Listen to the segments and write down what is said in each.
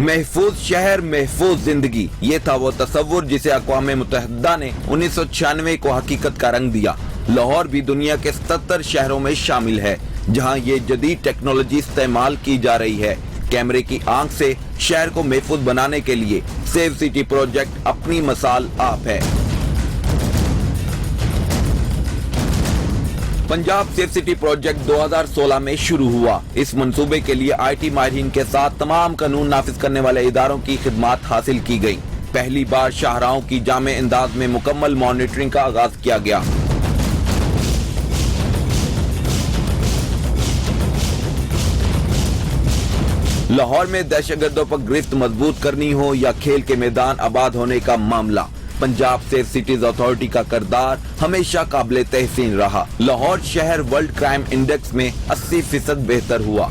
महफूज शहर महफूज जिंदगी, ये था वो तस्वुर जिसे अक़वाम मुत्तहिदा ने 1996 को हकीकत का रंग दिया। लाहौर भी दुनिया के 77 शहरों में शामिल है जहां ये जदीद टेक्नोलॉजी इस्तेमाल की जा रही है। कैमरे की आंख से शहर को महफूज बनाने के लिए सेव सिटी प्रोजेक्ट अपनी मिसाल आप है। पंजाब सेफ सिटी प्रोजेक्ट 2016 में शुरू हुआ। इस मंसूबे के लिए IT माहिरीन के साथ तमाम कानून नाफिज करने वाले इदारों की खिदमात हासिल की गई। पहली बार शाहराहों की जामे अंदाज में मुकम्मल मॉनिटरिंग का आगाज किया गया। लाहौर में दहशतगर्दों पर गिरफ्त मजबूत करनी हो या खेल के मैदान आबाद होने का मामला, पंजाब सेफ सिटीज अथॉरिटी का किरदार हमेशा काबिल तहसीन रहा। लाहौर शहर वर्ल्ड क्राइम इंडेक्स में 80% बेहतर हुआ।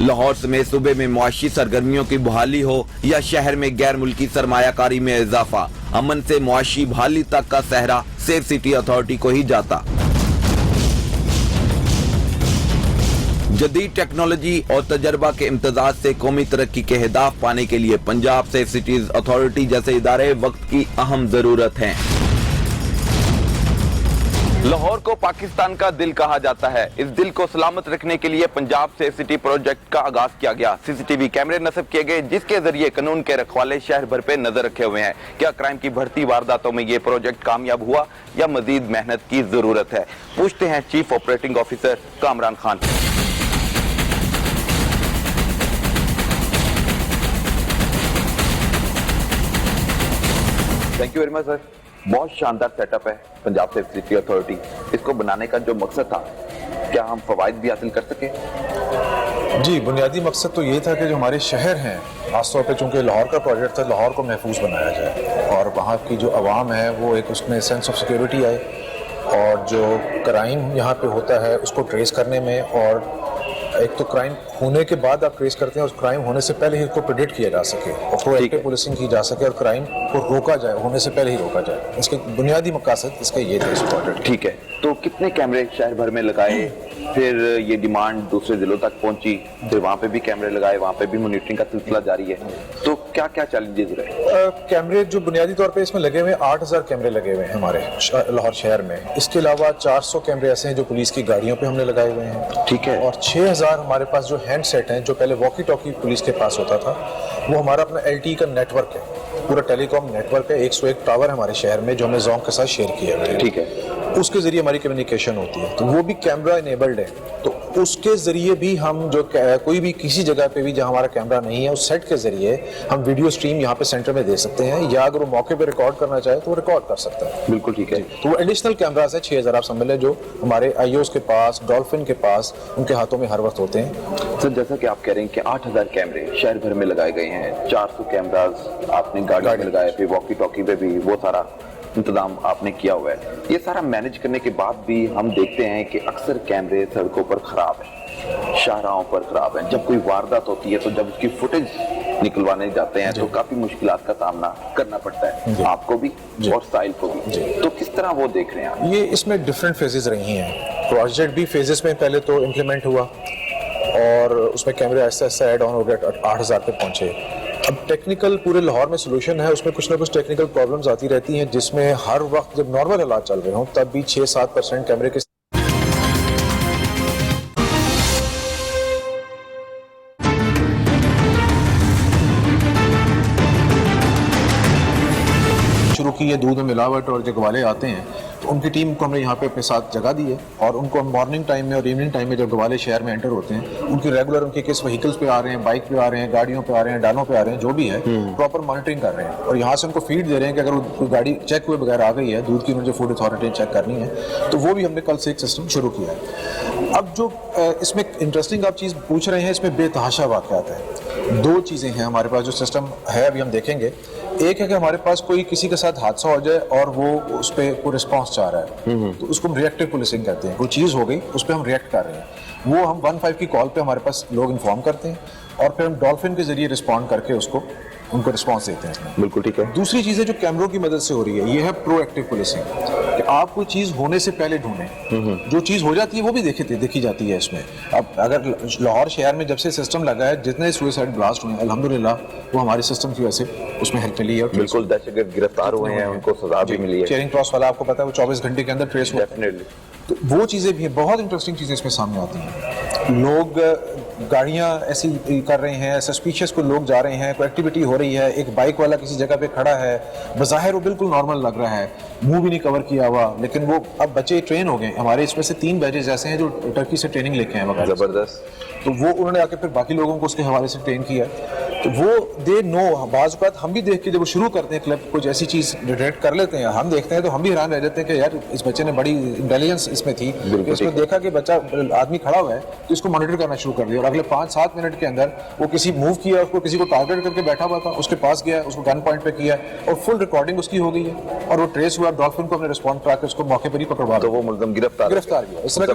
लाहौर समेत सूबे में मुआशी सरगर्मियों की बहाली हो या शहर में गैर मुल्की सरमायाकारी में इजाफा, अमन से मुआशी बहाली तक का सहरा सेफ सिटी अथॉरिटी को ही जाता। जदीद टेक्नोलॉजी और तजर्बा के इम्तजाज से कौमी तरक्की के अहदाफ पाने के लिए पंजाब सेफ सिटीज अथॉरिटी जैसे इदारे वक्त की अहम जरूरत है। लाहौर को पाकिस्तान का दिल कहा जाता है। इस दिल को सलामत रखने के लिए पंजाब सेफ सिटी प्रोजेक्ट का आगाज किया गया। CCTV कैमरे नस्ब किए गए जिसके जरिए कानून के रखवाले शहर भर पे नजर रखे हुए हैं। क्या क्राइम की बढ़ती वारदातों में ये प्रोजेक्ट कामयाब हुआ या मजीद मेहनत की जरूरत है? पूछते हैं chief operating officer Kamran Khan. Thank you very much sir. बहुत शानदार सेटअप है पंजाब सेफ सिटी अथॉरिटी। इसको बनाने का जो मकसद था, क्या हम फवायद भी हासिल कर सके? जी, बुनियादी मकसद तो ये था कि जो हमारे शहर हैं, खासतौर पे चूँकि लाहौर का प्रोजेक्ट था, लाहौर को महफूज बनाया जाए और वहाँ की जो आवाम है वो एक उसमें सेंस ऑफ सिक्योरिटी आए और जो क्राइम यहाँ पे होता है उसको ट्रेस करने में, और एक तो क्राइम होने के बाद आप ट्रेस करते हैं, उस क्राइम होने से पहले ही उसको प्रेडिक्ट किया जा सके और प्रोएक्टिव पुलिसिंग की जा सके और क्राइम को रोका जाए, होने से पहले ही रोका जाए। इसके बुनियादी मकसद इसका ये थे इस प्रोजेक्ट। ठीक है, तो कितने कैमरे शहर भर में लगाए, फिर ये डिमांड दूसरे जिलों तक पहुंची, फिर वहाँ पे भी कैमरे लगाए, वहाँ पे भी मॉनिटरिंग का सिलसिला जारी है, तो क्या क्या चैलेंजेस रहे? कैमरे जो बुनियादी तौर पे इसमें लगे हुए हैं, 8000 कैमरे लगे हुए हैं हमारे लाहौर शहर में। इसके अलावा 400 कैमरे ऐसे हैं जो पुलिस की गाड़ियों पे हमने लगाए हुए हैं। ठीक है। और 6000 हमारे पास जो हैंड सेट हैं, जो पहले वॉकी टॉकी पुलिस के पास होता था, वो हमारा अपना LTE का नेटवर्क है, पूरा टेलीकॉम नेटवर्क है। 101 टावर हमारे शहर में जो हमने जोंक के साथ शेयर किया है। ठीक है। उसके जरिए हमारी कम्युनिकेशन होती है, तो वो भी कैमरा इनेबल्ड है। तो उसके जरिए भी हम जो कोई भी किसी जगह पे भी जहाँ हमारा कैमरा नहीं है, उस सेट के जरिए हम वीडियो स्ट्रीम यहाँ पे सेंटर में दे सकते हैं, या अगर वो मौके पे रिकॉर्ड करना चाहे तो वो रिकॉर्ड कर सकता है। बिल्कुल ठीक है। तो वो एडिशनल कैमरास है 6000 आप समझ लें, जो हमारे IOs के पास, डॉल्फिन के पास, उनके हाथों में हर वक्त होते हैं। सर, जैसा कि आप कह रहे हैं कि 8000 कैमरे शहर भर में लगाए गए हैं, 400 कैमराज आपने गाड़ी में लगाए, फिर वॉकी टॉकी पे भी वो सारा इंतजाम आपने किया हुआ है। ये सारा मैनेज करने के बाद भी हम देखते हैं कि अक्सर कैमरे सड़कों पर खराब है, शाहराहों पर खराब है। जब कोई वारदात होती है तो जब उसकी फुटेज निकलवाने जाते हैं तो काफी मुश्किलात का सामना करना पड़ता है, आपको भी और साहिल को भी। तो किस तरह वो देख रहे हैं आप? ये इसमें डिफरेंट फेजेस रही हैं। प्रोजेक्ट भी फेजेस में पहले तो इम्प्लीमेंट हुआ और उसमें कैमरे आहिस्ता आहिस्ता ऐड ऑन हो गए, 8000 पे पहुंचे। अब टेक्निकल पूरे लाहौर में सोल्यूशन है, उसमें कुछ ना कुछ टेक्निकल प्रॉब्लम्स आती रहती हैं, जिसमें हर वक्त जब नॉर्मल हालात चल रहे हों तब भी 6-7% कैमरे के शुरू की है। दूध में मिलावट और जो गवाले आते हैं तो उनकी टीम को हमने यहाँ पे अपने साथ जगह दी है और उनको मॉर्निंग टाइम में और इवनिंग टाइम में जब गवाले शहर में एंटर होते हैं, उनकी रेगुलर उनके किस व्हीकल्स पे आ रहे हैं, बाइक पे आ रहे हैं, गाड़ियों पे आ रहे हैं, डालों पे आ रहे हैं, जो भी है प्रॉपर मॉनिटरिंग कर रहे हैं और यहाँ से उनको फीड दे रहे हैं कि अगर कोई गाड़ी चेक हुए बगैर आ गई है, दूध की मुझे फूड अथॉरिटी चेक करनी है, तो वो भी हमने कल से एक सिस्टम शुरू किया है। अब जो इसमें इंटरेस्टिंग आप चीज़ पूछ रहे हैं, इसमें बेतहाशा वाक़यात है। 2 चीज़ें हैं हमारे पास जो सिस्टम है, अभी हम देखेंगे। एक है कि हमारे पास कोई किसी के साथ हादसा हो जाए और वो उस पर कोई रिस्पॉन्स चाह रहा है, तो उसको हम रिएक्टिव पुलिसिंग कहते हैं। कोई चीज़ हो गई, उस पर हम रिएक्ट कर रहे हैं, वो हम 15 की कॉल पे हमारे पास लोग इन्फॉर्म करते हैं और फिर हम डॉल्फिन के जरिए रिस्पॉन्ड करके उनको रिस्पॉन्स देते हैं। बिल्कुल ठीक है। दूसरी चीज़ें जो कैमरों की मदद से हो रही है, ये है प्रोएक्टिव पुलिसिंग। آپ کوئی چیز ہونے سے پہلے ڈھونڈیں, جو چیز ہو جاتی ہے وہ بھی دیکھی جاتی ہے اس میں. اب اگر لاہور شہر میں جب سے سسٹم لگا ہے, جتنے سوئسائڈ بلاسٹ ہوئے ہیں الحمدللہ وہ ہمارے سسٹم کی وجہ سے اس میں ہیلپ ملی ہے. بالکل, دہشت گرد گرفتار ہوئے ہیں, ان کو سزا بھی ملی ہے. چیرنگ کراس والا آپ کو پتا ہے وہ 24 گھنٹے کے اندر ٹریس ہوا. ڈیفینیٹلی. تو وہ چیزیں بھی ہیں, بہت انٹرسٹنگ چیزیں اس میں سامنے آتی ہیں. لوگ گاڑیاں ایسی کر رہے ہیں, سسپیشیس کو لوگ جا رہے ہیں, کوئی ایکٹیویٹی ہو رہی ہے, ایک بائک والا کسی جگہ پہ کھڑا ہے, بظاہر وہ بالکل نارمل لگ رہا ہے, منہ بھی نہیں کور کیا ہوا, لیکن وہ اب بچے ٹرین ہو گئے. ہمارے اس میں سے 3 بیچز ایسے ہیں جو ٹرکی سے ٹریننگ لے کے ہیں وغیرہ. زبردست. تو وہ انہوں نے آ کے پھر باقی لوگوں کو اس کے حوالے سے ٹرین کیا. تو وہ دے نو, بعض اوقات ہم بھی دیکھ کے جب وہ شروع کرتے ہیں کلب کچھ ایسی چیز ڈیٹیکٹ کر لیتے ہیں, ہم دیکھتے ہیں تو ہم بھی حیران رہ جاتے ہیں کہ یار اس بچے نے بڑی انٹیلیجنس اس میں تھی کہ اس کو دیکھا کہ بچہ آدمی کھڑا ہوا ہے تو اس کو مانیٹر کرنا شروع کر دیا, اور اگلے 5-7 منٹ کے اندر وہ کسی موو کیا, اس کو کسی کو ٹارگیٹ کر کے بیٹھا ہوا تھا, اس کے پاس گیا, اس کو گن پوائنٹ پہ کیا, اور فل ریکارڈنگ اس کی ہو گئی ہے, اور وہ ٹریس ہوا. ڈالفن کو ہم نے رسپونڈ کرا کے اس کو موقع پر ہی پکڑوا تو وہ ملزم گرفتار کیا. اس طرح کے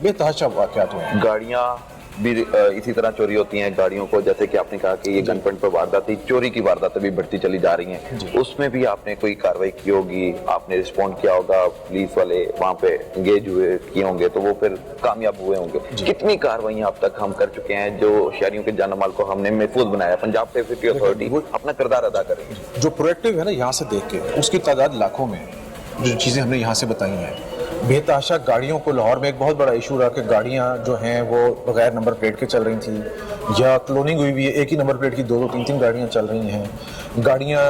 بے تحاشا واقعات ہوئے ہیں. گاڑیاں بھی اسی طرح چوری ہوتی ہیں گاڑیوں کو, جیسے کہ آپ نے کہا کہ یہ گن پوائنٹ پر وارداتیں, چوری کی وارداتیں بھی بڑھتی چلی جا رہی ہیں. اس میں بھی آپ نے کوئی کاروائی کی ہوگی, آپ نے رسپونڈ کیا ہوگا, پولیس والے وہاں پہ انگیج کیے ہوں گے, تو وہ پھر کامیاب ہوئے ہوں گے. کتنی کارروائیاں اب تک ہم کر چکے ہیں جو شہریوں کے جان و مال کو ہم نے محفوظ بنایا؟ پنجاب سیفٹی اتھارٹی اپنا کردار ادا کر رہی ہے. جو پرویکٹیو ہے نا یہاں سے دیکھ کے, اس کی تعداد لاکھوں میں, جو چیزیں ہم نے یہاں سے بتائی ہیں. بے تحاشا گاڑیوں کو, لاہور میں ایک بہت بڑا ایشو رہا کہ گاڑیاں جو ہیں وہ بغیر نمبر پلیٹ کے چل رہی تھیں, یا کلوننگ ہوئی ہوئی ہے, ایک ہی نمبر پلیٹ کی 2-3 گاڑیاں چل رہی ہیں. گاڑیاں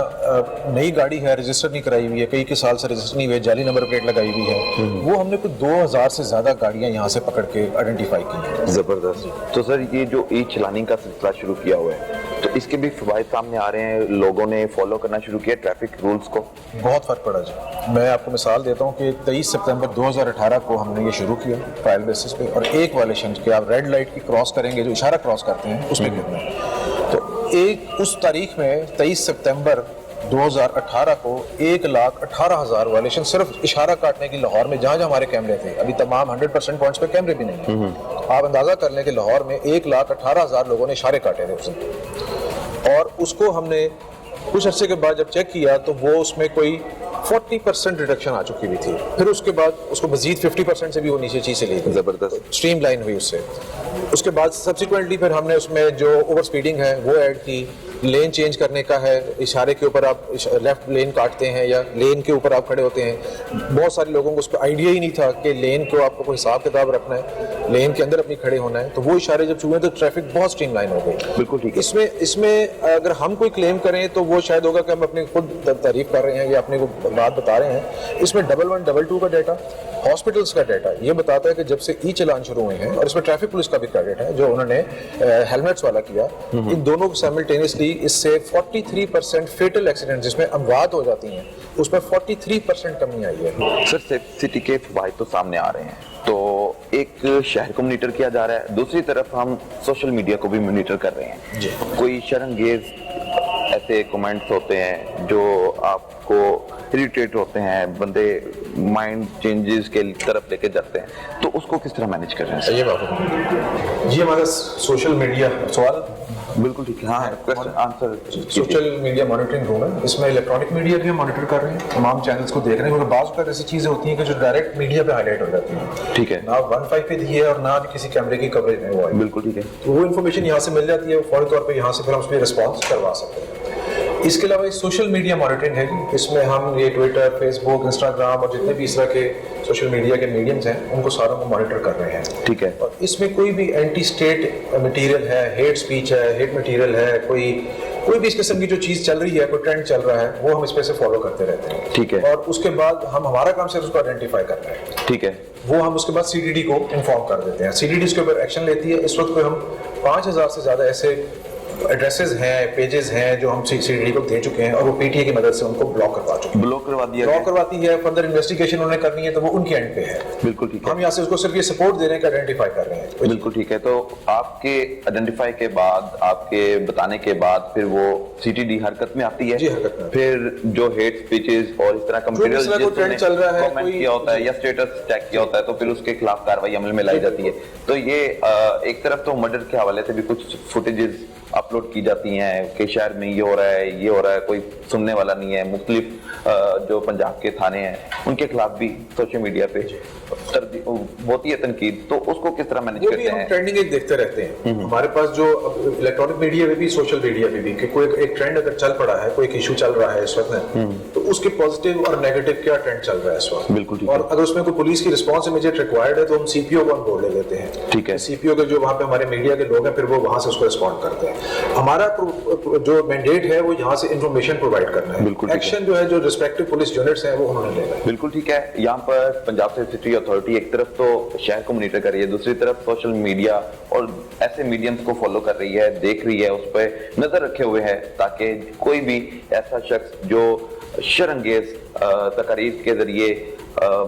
نئی گاڑی ہے, رجسٹر نہیں کرائی ہوئی ہے, کئی سال سے رجسٹر نہیں ہوئی ہے, جعلی نمبر پلیٹ لگائی ہوئی ہے. وہ ہم نے کچھ 2000 سے زیادہ گاڑیاں یہاں سے پکڑ کے آئیڈینٹیفائی کی ہیں. زبردست. تو سر یہ جو ای چلاننگ کا سلسلہ شروع کیا ہوا ہے, تو اس کے بھی فوائد سامنے آ رہے ہیں, لوگوں نے فالو کرنا شروع کیا ٹریفک رولز کو؟ بہت فرق پڑا جی. میں آپ کو مثال دیتا ہوں کہ 23 سپتمبر 2018 کو ہم نے یہ شروع کیا ٹرائل بیسس پہ, اور ایک وائلیشن کہ آپ ریڈ لائٹ کی کراس کریں گے, جو اشارہ کراس کرتے ہیں اس میں کتنا. تو ایک اس تاریخ میں 23 سپتمبر 2018 کو 1,18,000 وائلیشن صرف اشارہ کاٹنے کی لاہور میں, جہاں ہمارے کیمرے تھے. ابھی تمام 100% پوائنٹس پہ کیمرے بھی نہیں ہیں. آپ اندازہ کر لیں کہ لاہور میں 1,18,000 لوگوں نے اشارے کاٹے تھے اس دن. اور اس کو ہم نے کچھ عرصے کے بعد جب چیک کیا تو وہ اس میں کوئی 40% ریڈکشن آ چکی ہوئی تھی. پھر اس کے بعد اس کو مزید 50% سے بھی وہ نیچے چیز سے لی. زبردست. اسٹریم لائن ہوئی اس سے. اس کے بعد سبسیکوینٹلی پھر ہم نے اس میں جو اوور سپیڈنگ ہے وہ ایڈ کی, لین چینج کرنے کا ہے, اشارے کے اوپر آپ لیفٹ لین کاٹتے ہیں یا لین کے اوپر آپ کھڑے ہوتے ہیں. بہت سارے لوگوں کو اس پہ آئیڈیا ہی نہیں تھا کہ لین کو آپ کو کوئی حساب کتاب رکھنا ہے, لین کے اندر اپنی کھڑے ہونا ہے. تو وہ اشارے جب چھوئے تو ٹریفک بہت اسٹریم لائن ہو گئی. بالکل ٹھیک. اس میں اگر ہم کوئی کلیم کریں تو وہ شاید ہوگا کہ ہم اپنی خود تعریف کر رہے ہیں یا اپنے کو بات بتا رہے ہیں. اس میں 1122 کا ڈیٹا, ہاسپٹلس کا ڈیٹا یہ بتاتا ہے کہ جب سے ای چلان شروع ہوئے ہیں, اور اس میں ٹریفک پولیس کا بھی کریڈٹ ہے جو انہوں نے ہیلمٹس والا کیا, ان دونوں کو سائملٹینیسلی اس سے 43% فیٹل ایکسیڈنٹ جس میں اموات ہو جاتی ہیں اس میں 43% کمی آئی ہے. سر سیف سٹی کے فوائد تو سامنے آ رہے ہیں, تو ایک شہر کو مانیٹر کیا جا رہا ہے, دوسری طرف ہم سوشل میڈیا کو بھی مانیٹر کر رہے ہیں. جی. کوئی شرمگیز ایسے کومنٹس ہوتے ہیں جو آپ کو اریٹیٹ ہوتے ہیں, بندے مائنڈ چینجز کے طرف لے کے جاتے ہیں, تو اس کو کس طرح مینیج کر رہے ہیں؟ یہ بات یہ ہمارا سوشل میڈیا سوال بالکل ٹھیک ہے. ہاں آنسر. سوشل میڈیا مانیٹرنگ روم ہے, اس میں الیکٹرانک میڈیا بھی ہم مانیٹر کر رہے ہیں, تمام چینلز کو دیکھ رہے ہیں, کیونکہ بعض اوقات ایسی چیزیں ہوتی ہیں کہ جو ڈائریکٹ میڈیا پہ ہائی لائٹ ہو جاتی ہیں. ٹھیک ہے. نہ 15 پہ دی ہے اور نہ کسی کیمرے کی کوریج میں ہوا ہے. بالکل ٹھیک ہے. تو وہ انفارمیشن یہاں سے مل جاتی ہے, فوری طور پہ یہاں سے پھر ہم اس پہ رسپانس کروا سکتے ہیں. اس کے علاوہ سوشل میڈیا مانیٹرنگ ہے, اس میں ہم یہ ٹویٹر, فیس بک, انسٹاگرام اور جتنے بھی اس طرح کے سوشل میڈیا کے میڈیمز ہیں ان کو ساروں کو مانیٹر کر رہے ہیں. ٹھیک ہے. اور اس میں کوئی بھی اینٹی اسٹیٹ مٹیریل ہے, ہیٹ اسپیچ ہے, ہیٹ مٹیریل ہے, کوئی بھی اس قسم کی جو چیز چل رہی ہے, کوئی ٹرینڈ چل رہا ہے, وہ ہم اس پہ سے فالو کرتے رہتے ہیں. ٹھیک ہے. اور اس کے بعد ہمارا کام صرف اس کو آئیڈینٹیفائی کرنا ہے. ٹھیک ہے. وہ ہم اس کے بعد CDD کو انفارم کر دیتے ہیں. CDD اس کے اوپر ایکشن لیتی ہے. اس وقت پہ ہم 5000 سے زیادہ ایسے ایڈریسز ہیں, پیجز ہیں جو ہم CDD کو دے چکے ہیں, اور وہ PTA کی مدد سے ان کو بلاک کروا چکے ہیں. بلاک کرواتی ہے. فردر انویسٹیگیشن انہوں نے کرنی ہے تو وہ ان کی اینڈ پہ ہے. بالکل ٹھیک ہے. ہم یہاں سے اس کو صرف یہ سپورٹ دے رہے ہیں کہ آئیڈینٹیفائی کر رہے ہیں. بالکل ٹھیک ہے. تو آپ کے آئیڈینٹیفائی کے بعد, آپ کے بتانے کے بعد پھر وہ CTD حرکت میں آتی ہے. جی, حرکت میں. پھر جو ہیٹ سپیچز اور اس طرح کا مٹیریل ٹرینڈ چل رہا ہے, کامنٹ کیا ہوتا ہے یا اسٹیٹس چیک کیا ہوتا ہے, تو پھر اس کے خلاف کارروائی عمل میں لائی جاتی ہے. تو یہ ایک طرف تو مرڈر کے حوالے سے بھی کچھ فوٹیجز अपलोड की जाती हैं कि शहर में ये हो रहा है, ये हो रहा है, कोई सुनने वाला नहीं है। मुख्तलिफ जो पंजाब के थाने हैं उनके खिलाफ भी सोशल मीडिया पे होती है तनकीद, तो उसको किस तरह मैनेज करते हैं? ट्रेंडिंग एक देखते रहते हैं हमारे पास, जो इलेक्ट्रॉनिक मीडिया में भी सोशल मीडिया में भी, कि कोई एक ट्रेंड अगर चल पड़ा है, कोई इशू चल रहा है इस वक्त, तो उसके पॉजिटिव और नेगेटिव क्या ट्रेंड चल रहा है इस वक्त। बिल्कुल। और अगर उसमें कोई पुलिस की रिस्पॉन्स इमीडिएट रिक्वायर्ड है तो हम सीपीओ को ऑन बोर्ड ले लेते हैं। ठीक है। सीपीओ के जो वहाँ पे हमारे मीडिया के लोग हैं, फिर वो वहाँ से उसको रिस्पॉन्ड करते हैं। हमारा जो मैंडेट है वो यहाँ से इंफॉर्मेशन प्रोवाइड करना है। बिल्कुल। एक्शन जो है, जो रिस्पेक्टिव पुलिस यूनिट्स हैं वो उन्होंने लेना है। बिल्कुल ठीक है। यहाँ पर पंजाब सिटी अथॉरिटी एक तरफ तो शहर को मॉनिटर कर रही है, दूसरी तरफ सोशल मीडिया और ऐसे मीडियम्स को फॉलो कर रही है, देख रही है, उस पर नजर रखे हुए है, ताकि कोई भी ऐसा शख्स जो शर्मंगेज तकारीर के जरिए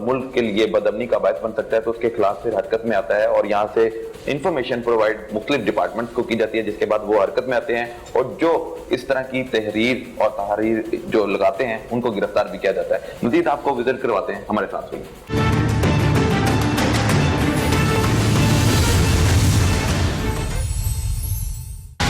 मुल्क के लिए बदअमनी का बायस बन सकता है तो उसके खिलाफ फिर हरकत में आता है। और यहाँ से इंफॉर्मेशन प्रोवाइड मुख्तलिफ डिपार्टमेंट्स को की जाती है, जिसके बाद वो हरकत में आते हैं और जो इस तरह की तहरीर और तहरीर जो लगाते हैं उनको गिरफ्तार भी किया जाता है। मजीद आपको विजिट करवाते हैं, हमारे साथ सुनिए।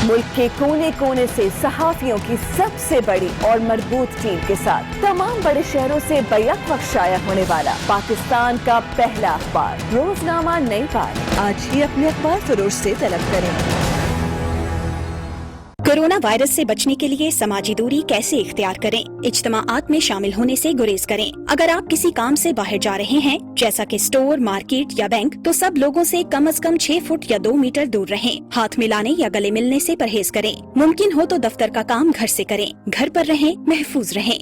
मुल्क के कोने कोने से सहाफियों की सबसे बड़ी और मजबूत टीम के साथ तमाम बड़े शहरों से बैक वक्त शाया होने वाला पाकिस्तान का पहला अखबार रोजनामा नई बात। आज ही अपने अखबार फरोश से तलब करें। कोरोना वायरस से बचने के लिए समाजी दूरी कैसे इख्तियार करें? इज्तिमाआत में शामिल होने से गुरेज करें। अगर आप किसी काम से बाहर जा रहे हैं, जैसा कि स्टोर, मार्केट या बैंक, तो सब लोगों से कम से कम 6 फुट या 2 मीटर दूर रहें। हाथ मिलाने या गले मिलने से परहेज करें। मुमकिन हो तो दफ्तर का काम घर से करें। घर पर रहें, महफूज रहें।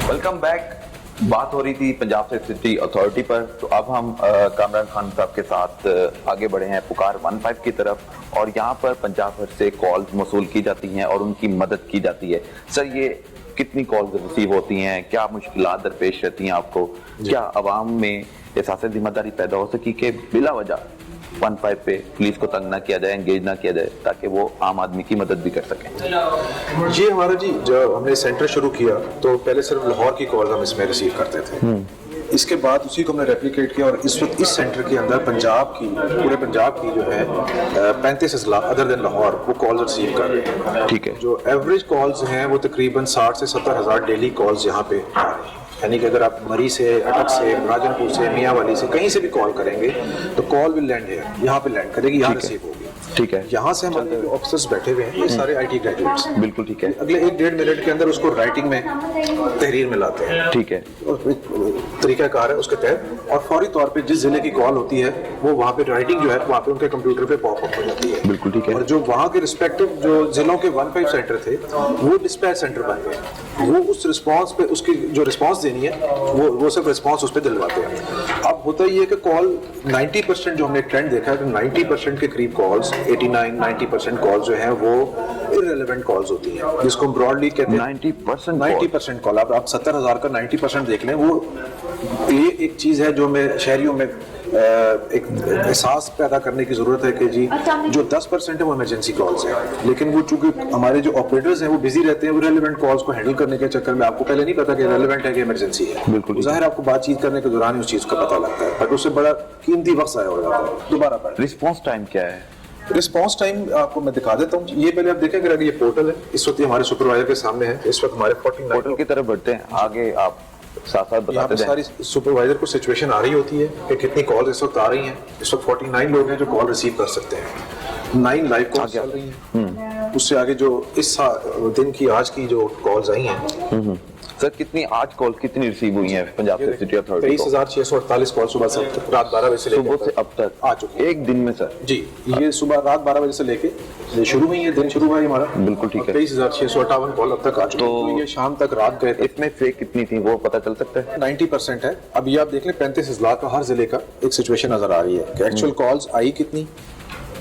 Welcome back. बात हो रही थी पंजाब से सिटी अथॉरिटी पर, तो अब हम कामरान खान साहब के साथ आगे बढ़े हैं पुकार 15 की तरफ। और यहाँ पर पंजाब भर से कॉल्स मौसूल की जाती हैं और उनकी मदद की जाती है। सर, ये कितनी कॉल्स रिसीव होती हैं? क्या मुश्किलात दरपेश रहती हैं आपको? क्या अवाम में एहसास जिम्मेदारी पैदा हो सकी कि बिला वजह 15 पे पुलिस को तंग ना किया जाए, एंगेज ना किया जाए, ताकि वो आम आदमी की मदद भी कर सकें? जी हमारा जी, जब हमने सेंटर शुरू किया तो पहले सिर्फ लाहौर की कॉल हम इसमें रिसीव करते थे। इसके बाद उसी को हमने रेप्लिकेट किया और इस वक्त इस सेंटर के अंदर पंजाब की, पूरे पंजाब की जो है 35 अजला अदर देन लाहौर वो कॉल्स रिसीव कर रहे हैं। ठीक है। जो एवरेज कॉल्स हैं वो तकरीबन 60 से 70 हज़ार डेली कॉल्स यहाँ पे आ रही हैं। यानी कि अगर आप मरी से, अटक से, राजनपुर से, मियांवाली से, कहीं से भी कॉल करेंगे तो कॉल विल लैंड है, यहाँ पे लैंड करेगी, यहाँ रिसीव होगी। ठीक है। यहाँ से हमारे जो ऑफिसर्स बैठे हुए हैं ये सारे आईटी ग्रेजुएट्स। बिल्कुल ठीक है। अगले 1-1.5 मिनट के अंदर उसको राइटिंग में तहरीर में लाते हैं। ठीक है। तरीका कार है उसके तहत, और फौरी तौर पे जिस जिले की कॉल होती है वो वहाँ पे राइटिंग जो है वहाँ पे उनके कंप्यूटर पे पॉप अप हो जाती है। बिल्कुल ठीक है। और जो वहाँ के रिस्पेक्टिव जो जिलों के 15 सेंटर थे वो डिस्पैच सेंटर बन गए। वो उस रिस्पांस पे, उसकी जो रिस्पांस देनी है वो सिर्फ रिस्पांस उस पर दिलवाते हैं। अब होता ये है कि कॉल 90% जो हमने ट्रेंड देखा है कि 90% के करीब कॉल्स, 89-90% कॉल्स जो है वो इररिलेवेंट कॉल्स होती हैं, जिसको ब्रॉडली कहते हैं 90% कॉल। आप 70,000 का 90% देख लें, वो ये एक चीज़ है जो मैं शहरियों में एक एहसास पैदा करने की ज़रूरत है कि जी जो 10% है वो इमरजेंसी कॉल्स हैं। लेकिन वो चूंकि हमारे जो ऑपरेटर्स हैं वो बिजी रहते हैं, वो रेलेवेंट कॉल्स को हैंडल करने के चक्कर में आपको पहले नहीं पता कि रेलेवेंट है कि इमरजेंसी है। बिल्कुल ज़ाहिर आपको बातचीत करने के दौरान उस चीज़ का पता लगता है, बट उससे बड़ा कीमती वक्त ज़ाया हो जाता है। दोबारा पर रिस्पॉन्स टाइम क्या है? रिस्पॉन्स टाइम आपको मैं दिखा देता हूँ। ये पहले आप देखें, अगर ये पोर्टल है, इस वक्त हमारे सुपरवाइजर के सामने है। इस वक्त हमारे 49 पोर्टल की तरफ बढ़ते हैं, आगे आप साथ साथ बताते हैं। सारी सुपरवाइजर को सिचुएशन आ रही होती है कि कितनी कॉल इस वक्त आ रही हैं। इस वक्त 49 लोग हैं जो कॉल रिसीव कर सकते हैं। 9 लाइव कॉल चल रही हैं। उससे आगे जो इस दिन की आज की जो कॉल्स आई हैं, सर कितनी आज कॉल कितनी रिसीव हुई हैं पंजाब से सिटी अथॉरिटी? 23,648 कॉल सुबह से रात 12 बजे से सुबह से अब तक आ चुके एक दिन में सर? जी, ये सुबह रात 12 बजे से लेके शुरू हुई है, दिन शुरू हुआ है हमारा। बिल्कुल ठीक है। 23,658 कॉल अब तक आ चुकी है। तो ये शाम तक रात गए थे। इसमें फेक कितनी थी वो पता चल सकता है? 90% है। अब ये आप देख लें 35 अजला का हर जिले का एक सिचुएशन नजर आ रही है कि एक्चुअल कॉल्स आई कितनी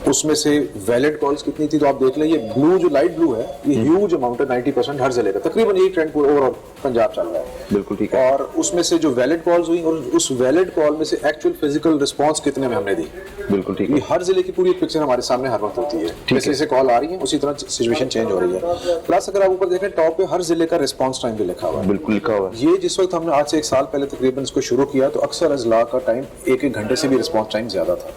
اس میں سے ویلڈ کالز کتنی تھی تو آپ دیکھ لیں یہ بلو جو لائٹ بلو ہے یہ ہیوج اماؤنٹ ہے 90% ہر ضلع کا تقریباً یہی ٹرینڈ اوور آل پنجاب چل رہا ہے بالکل ٹھیک ہے. اور اس میں سے جو ویلڈ کالز ہوئی اور اس ویلڈ کال میں سے ایکچوئل فزیکل رسپانس کتنے میں ہم نے دی بالکل ٹھیک ہے. یہ ہر ضلع کی پوری پکچر ہمارے سامنے ہر وقت ہوتی ہے جیسے جیسے کال آ رہی ہے اسی طرح سچویشن چینج ہو رہی ہے. پلس اگر آپ اوپر دیکھیں ٹاپ پہ ہر ضلع کا رسپانس ٹائم بھی لکھا ہوا ہے بالکل لکھا ہوا ہے. یہ جس وقت ہم نے آج سے 1 سال پہلے تقریباً اس کو شروع کیا تو اکثر اضلاع کا ٹائم 1 گھنٹے سے بھی رسپانس ٹائم زیادہ تھا.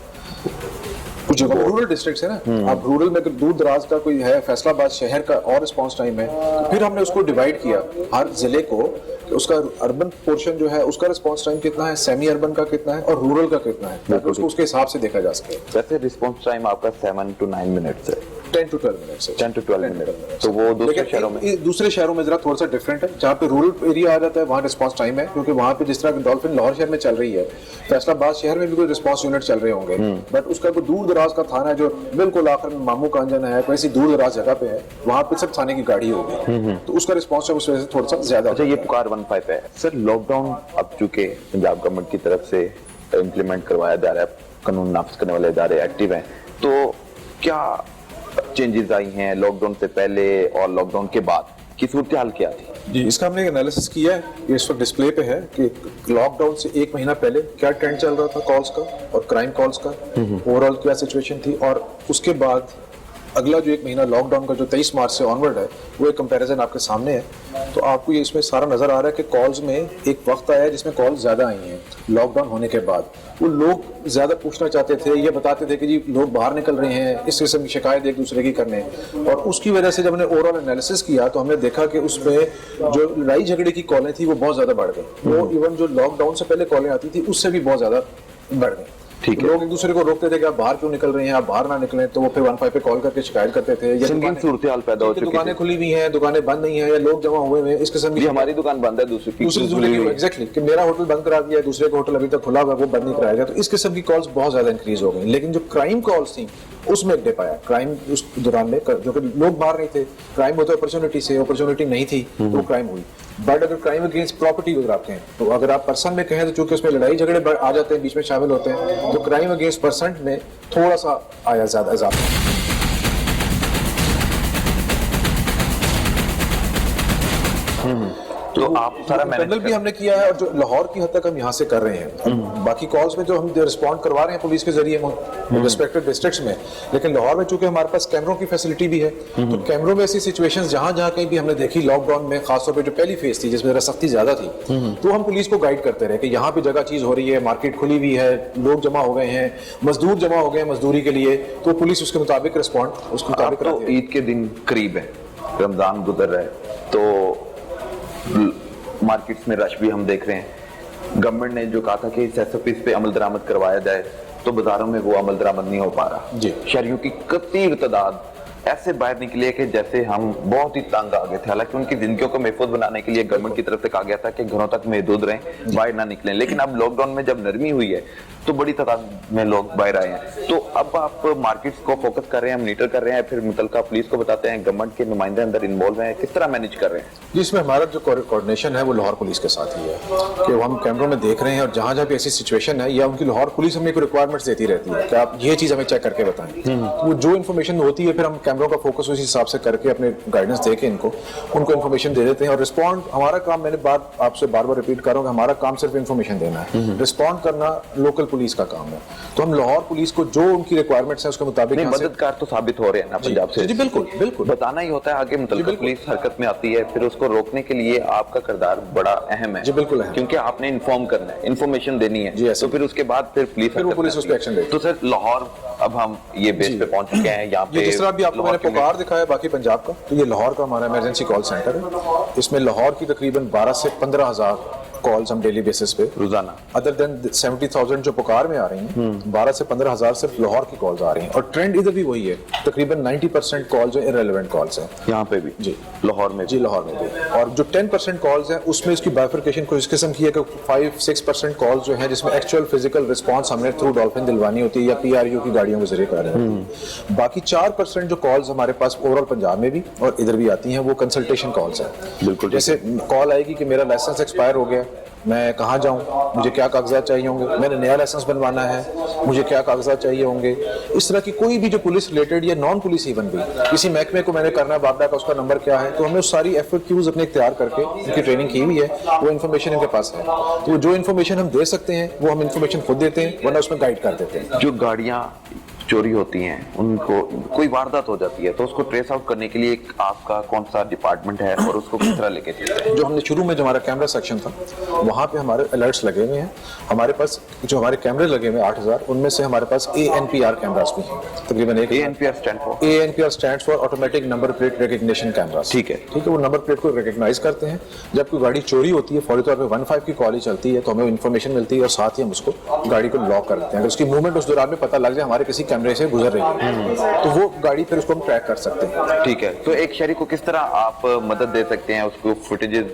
کچھ رورل ڈسٹرکٹس ہے نا اب رورل میں اگر دور دراز کا کوئی ہے فیصلہ آباد شہر کا اور رسپانس ٹائم ہے تو پھر ہم نے اس کو ڈیوائڈ کیا ہر ضلع کو کہ اس کا اربن پورشن جو ہے اس کا رسپانس ٹائم کتنا ہے سیمی اربن کا کتنا ہے اور رورل کا کتنا ہے تاکہ اس کو اس کے حساب سے دیکھا جا سکے. ویسے رسپانس ٹائم آپ کا 7 to 9 منٹس ہے 10 to 12 منٹس 10 to 12 منٹ. تو وہ دوسرے شہروں میں دوسرے شہروں میں ذرا تھوڑا سا ڈفرینٹ ہے. جہاں پہ رورل ایریا آ جاتا ہے وہاں رسپانس ٹائم ہے کیونکہ وہاں پہ جس طرح ڈولفن لاہور شہر میں چل رہی ہے فیصلہ آباد شہر میں بھی کوئی رسپانس یونٹ چل رہے ہوں گے بٹ اس کا کوئی دور دراز کا تھانہ ہے جو بالکل آخر میں مامو کانجن ہے کوئی ایسی دور دراز جگہ پہ ہے وہاں پہ سب تھانے کی گاڑی ہوگی تو اس کا رسپانس اس وجہ سے تھوڑا سا زیادہ. اچھا یہ پکار 15 ہے سر. لاک ڈاؤن اب چونکہ پنجاب گورنمنٹ کی طرف سے امپلیمنٹ کروایا جا رہا ہے قانون نافذ کرنے والے ادارے ایکٹیو ہیں تو کیا چینجز آئی ہیں لاک ڈاؤن سے پہلے اور لاک ڈاؤن کے بعد کی صورتحال کیا تھی؟ جی اس کا ہم نے انالیسس کیا ہے یہ اس وقت ڈسپلے پہ ہے کہ لاک ڈاؤن سے 1 مہینہ پہلے کیا ٹرینڈ چل رہا تھا کالز کا اور کرائم کالز کا اوور آل کیا سچویشن تھی اور اس کے بعد اگلا جو 1 مہینہ لاک ڈاؤن کا جو 23 مارچ سے آنورڈ ہے وہ ایک کمپیریزن آپ کے سامنے ہے. تو آپ کو یہ اس میں سارا نظر آ رہا ہے کہ کالز میں ایک وقت آیا ہے جس میں کالز زیادہ آئی ہیں لاک ڈاؤن ہونے کے بعد. وہ لوگ زیادہ پوچھنا چاہتے تھے یہ بتاتے تھے کہ جی لوگ باہر نکل رہے ہیں اس قسم کی شکایت ایک دوسرے کی کرنے اور اس کی وجہ سے جب ہم نے اوور آل انالیسس کیا تو ہم نے دیکھا کہ اس میں جو لڑائی جھگڑے کی کالیں تھیں وہ بہت زیادہ بڑھ گئی. وہ ایون جو لاک ڈاؤن سے پہلے کالیں آتی تھی اس سے بھی بہت زیادہ بڑھ گئی. لوگ ایک دوسرے کو روکتے تھے کہ آپ باہر کیوں نکل رہے ہیں آپ باہر نہ نکلیں تو وہ پھر 15 پہ کال کر کے شکایت کرتے تھے. سنگین صورتحال پیدا ہو چکی ہے. دکانیں کھلی ہوئی ہیں دکانیں بند نہیں ہیں یا لوگ جمع ہوئے ہیں اس قسم کی ہماری دکان بند ہے دوسری ایگزیکٹلی کہ میرا ہوٹل بند کرا دیا دوسرے کا ہوٹل ابھی تک کھلا ہوا ہے وہ بند نہیں کرایا گیا. تو اس قسم کی کالز بہت زیادہ انکریز ہو گئی. لیکن جو کرائم کالز تھیں اس میں ایک ڈپ آیا کرائم اس دوران میں جو کہ لوگ باہر نہیں تھے کرائم ہوتا ہے اپرچونٹی سے اپرچونٹی نہیں تھی تو وہ کرائم ہوئی. بٹ اگر کرائم اگینسٹ پراپرٹی اگر آپ کہیں تو اگر آپ پرسن میں کہیں تو چونکہ اس میں لڑائی جھگڑے آ جاتے ہیں بیچ میں شامل ہوتے ہیں تو کرائم اگینسٹ پرسنٹ میں تھوڑا سا آیا زیادہ اضافہ. تو آپ سارا پینل بھی ہم نے کیا ہے اور جو لاہور کی حد تک ہم یہاں سے کر رہے ہیں باقی کالز میں جو ہم رسپونڈ کروا رہے ہیں پولیس کے ذریعے ریسپیکٹڈ ڈسٹرکٹس میں. لیکن لاہور میں چونکہ ہمارے پاس کیمروں کی فیسلٹی بھی ہے تو کیمروں میں ایسی سچویشنز جہاں جہاں کہیں بھی ہم نے دیکھی لاک ڈاؤن میں خاص طور پہ جو پہلی فیز تھی جس میں ذرا سختی زیادہ تھی تو ہم پولیس کو گائیڈ کرتے رہے کہ یہاں پہ جگہ چیز ہو رہی ہے مارکیٹ کھلی ہوئی ہے لوگ جمع ہو گئے ہیں مزدور جمع ہو گئے ہیں مزدوری کے لیے تو پولیس اس کے مطابق رسپونڈ اس کے مطابق تو عید کے دن قریب ہے رمضان گزر رہا ہے تو مارکیٹس میں رش بھی ہم دیکھ رہے ہیں. گورنمنٹ نے جو کہا تھا کہ اس ایس او پیز پہ عمل درآمد کروایا جائے تو بازاروں میں وہ عمل درآمد نہیں ہو پا رہا. شہریوں کی کثیر تعداد ایسے باہر نکلے کہ جیسے ہم بہت ہی تنگ آ گئے تھے. حالانکہ ان کی زندگیوں کو محفوظ بنانے کے لیے گورنمنٹ کی طرف سے کہا گیا تھا کہ گھروں تک محدود رہیں باہر نہ نکلیں. لیکن اب لاک ڈاؤن میں جب نرمی ہوئی ہے تو بڑی تعداد میں لوگ باہر آئے ہیں. تو اب آپ مارکیٹس کو فوکس کر رہے ہیں مانیٹر کر رہے ہیں پھر متعلقہ پولیس کو بتاتے ہیں گورنمنٹ کے نمائندے اندر انوالو ہیں کس طرح مینیج کر رہے ہیں؟ جس میں ہمارا جو کوآرڈینیشن ہے وہ لاہور پولیس کے ساتھ ہی ہے کہ ہم کیمروں میں دیکھ رہے ہیں اور جہاں جہاں بھی ایسی سچویشن ہے یا ان کی لاہور پولیس ہمیں کوئی ریکوائرمنٹس دیتی رہتی ہے کہ آپ یہ چیز ہمیں چیک کر کے بتائیں. وہ جو انفارمیشن ہوتی ہے پھر ہم کیمروں کا فوکس اسی حساب سے کر کے اپنے گائیڈنس دے کے ان کو انفارمیشن دے دیتے ہیں. اور رسپونڈ ہمارا کام میں نے بات آپ سے بار بار ریپیٹ کر رہا ہوں کہ ہمارا کام صرف انفارمیشن دینا ہے. رسپونڈ کرنا لوکل پولیس کا کام ہے. تو ہم لاہور پولیس کو جو ان کی ریکوائرمنٹس ہیں اس کے مطابق مددگار تو ثابت ہو رہے ہیں نا پنجاب سے. جی بالکل بالکل بتانا ہی ہوتا ہے آگے متعلقہ پولیس حرکت میں آتی ہے پھر اس کو روکنے کے لیے آپ کا کردار بڑا اہم ہے. جی بالکل ہے کیونکہ آپ نے انفارم کرنا ہے انفارمیشن دینی ہے تو پھر اس کے بعد پھر پولیس اس پہ ایکشن لے. تو سر لاہور اب ہم یہ بیس پہ پہنچ چکے ہیں یہاں پہ جس طرح بھی آپ کو میں نے پکار دکھایا باقی پنجاب کا تو یہ لاہور کا ہمارا ایمرجنسی کال سینٹر ہے. اس میں لاہور کی تقریباً 12 سے 15 ہزار کالز ہم ڈیلی بیسس پہ روزانہ ادر دین 70,000 جو پکار میں آ رہی ہیں 12 سے 15 ہزار صرف لاہور کی کالز آ رہی ہیں. اور ٹرینڈ ادھر بھی وہی ہے تقریباً 90% کالز جو ارریلیونٹ کالز ہیں یہاں پہ بھی. جی لاہور میں جی لاہور میں بھی. اور جو 10% کالز ہیں اس میں اس کی بائفرکیشن کو اس قسم کی ہے کہ 5-6% کالز جو ہیں جس میں ایکچوئل فزیکل رسپانس ہم نے تھرو ڈولفن دلوانی ہوتی ہے یا PRU کی گاڑیوں کے ذریعے کرانی ہوتی ہے. باقی 4% جو کالز ہمارے پاس اوور آل پنجاب میں بھی اور ادھر بھی آتی ہیں وہ کنسلٹیشن کالز ہیں. بالکل جیسے کال آئے گی کہ میرا لائسنس ایکسپائر ہو گیا میں کہاں جاؤں, مجھے کیا کاغذات چاہیے ہوں گے, میں نے نیا لائسنس بنوانا ہے, مجھے کیا کاغذات چاہیے ہوں گے. اس طرح کی کوئی بھی جو پولیس ریلیٹڈ یا نان پولیس ایون بھی کسی محکمے کو میں نے کرنا ہے, باپڈا کا اس کا نمبر کیا ہے, تو ہم نے ساری FAQs اپنے اختیار کر کے ان کی ٹریننگ کی ہوئی ہے, وہ انفارمیشن ان کے پاس ہے. تو جو انفارمیشن ہم دے سکتے ہیں وہ ہم انفارمیشن خود دیتے ہیں, ورنہ اس میں گائیڈ کر دیتے ہیں. جو گاڑیاں چوری ہوتی ہیں, ان کو کوئی واردات ہو جاتی ہے, تو اس کو ٹریس آؤٹ کرنے کے لیے ایک آپ کا کون سا ڈپارٹمنٹ ہے اور اس کو کس طرح لے کے چلتے ہیں؟ جو ہم نے شروع میں جو ہمارا کیمرہ سیکشن تھا وہاں پہ ہمارے الرٹس لگے ہوئے ہیں. ہمارے پاس جو ہمارے کیمرے لگے ہوئے 8000, ان میں سے ہمارے پاس ANPR کیمراز بھی ہیں تقریباً. ANPR stand for automatic number plate recognition cameras. ٹھیک ہے, وہ نمبر پلیٹ کو ریکگنائز کرتے ہیں. جب کوئی گاڑی چوری ہوتی ہے فوری طور پہ 15 کی کال ہی چلتی ہے, تو ہمیں انفارمیشن ملتی ہے اور ساتھ ہی ہم اس کو گاڑی کو لاک کر دیتے ہیں. اگر اس کی موومنٹ اس دوران میں پتہ لگ جائے ہمارے کسی کیمرے سے گزر رہی ہے تو وہ گاڑی پھر اس کو ہم ٹریک کر سکتے ہیں. ٹھیک ہے, تو ایک شہری کو کس طرح آپ مدد دے سکتے ہیں, اس کو فوٹیجز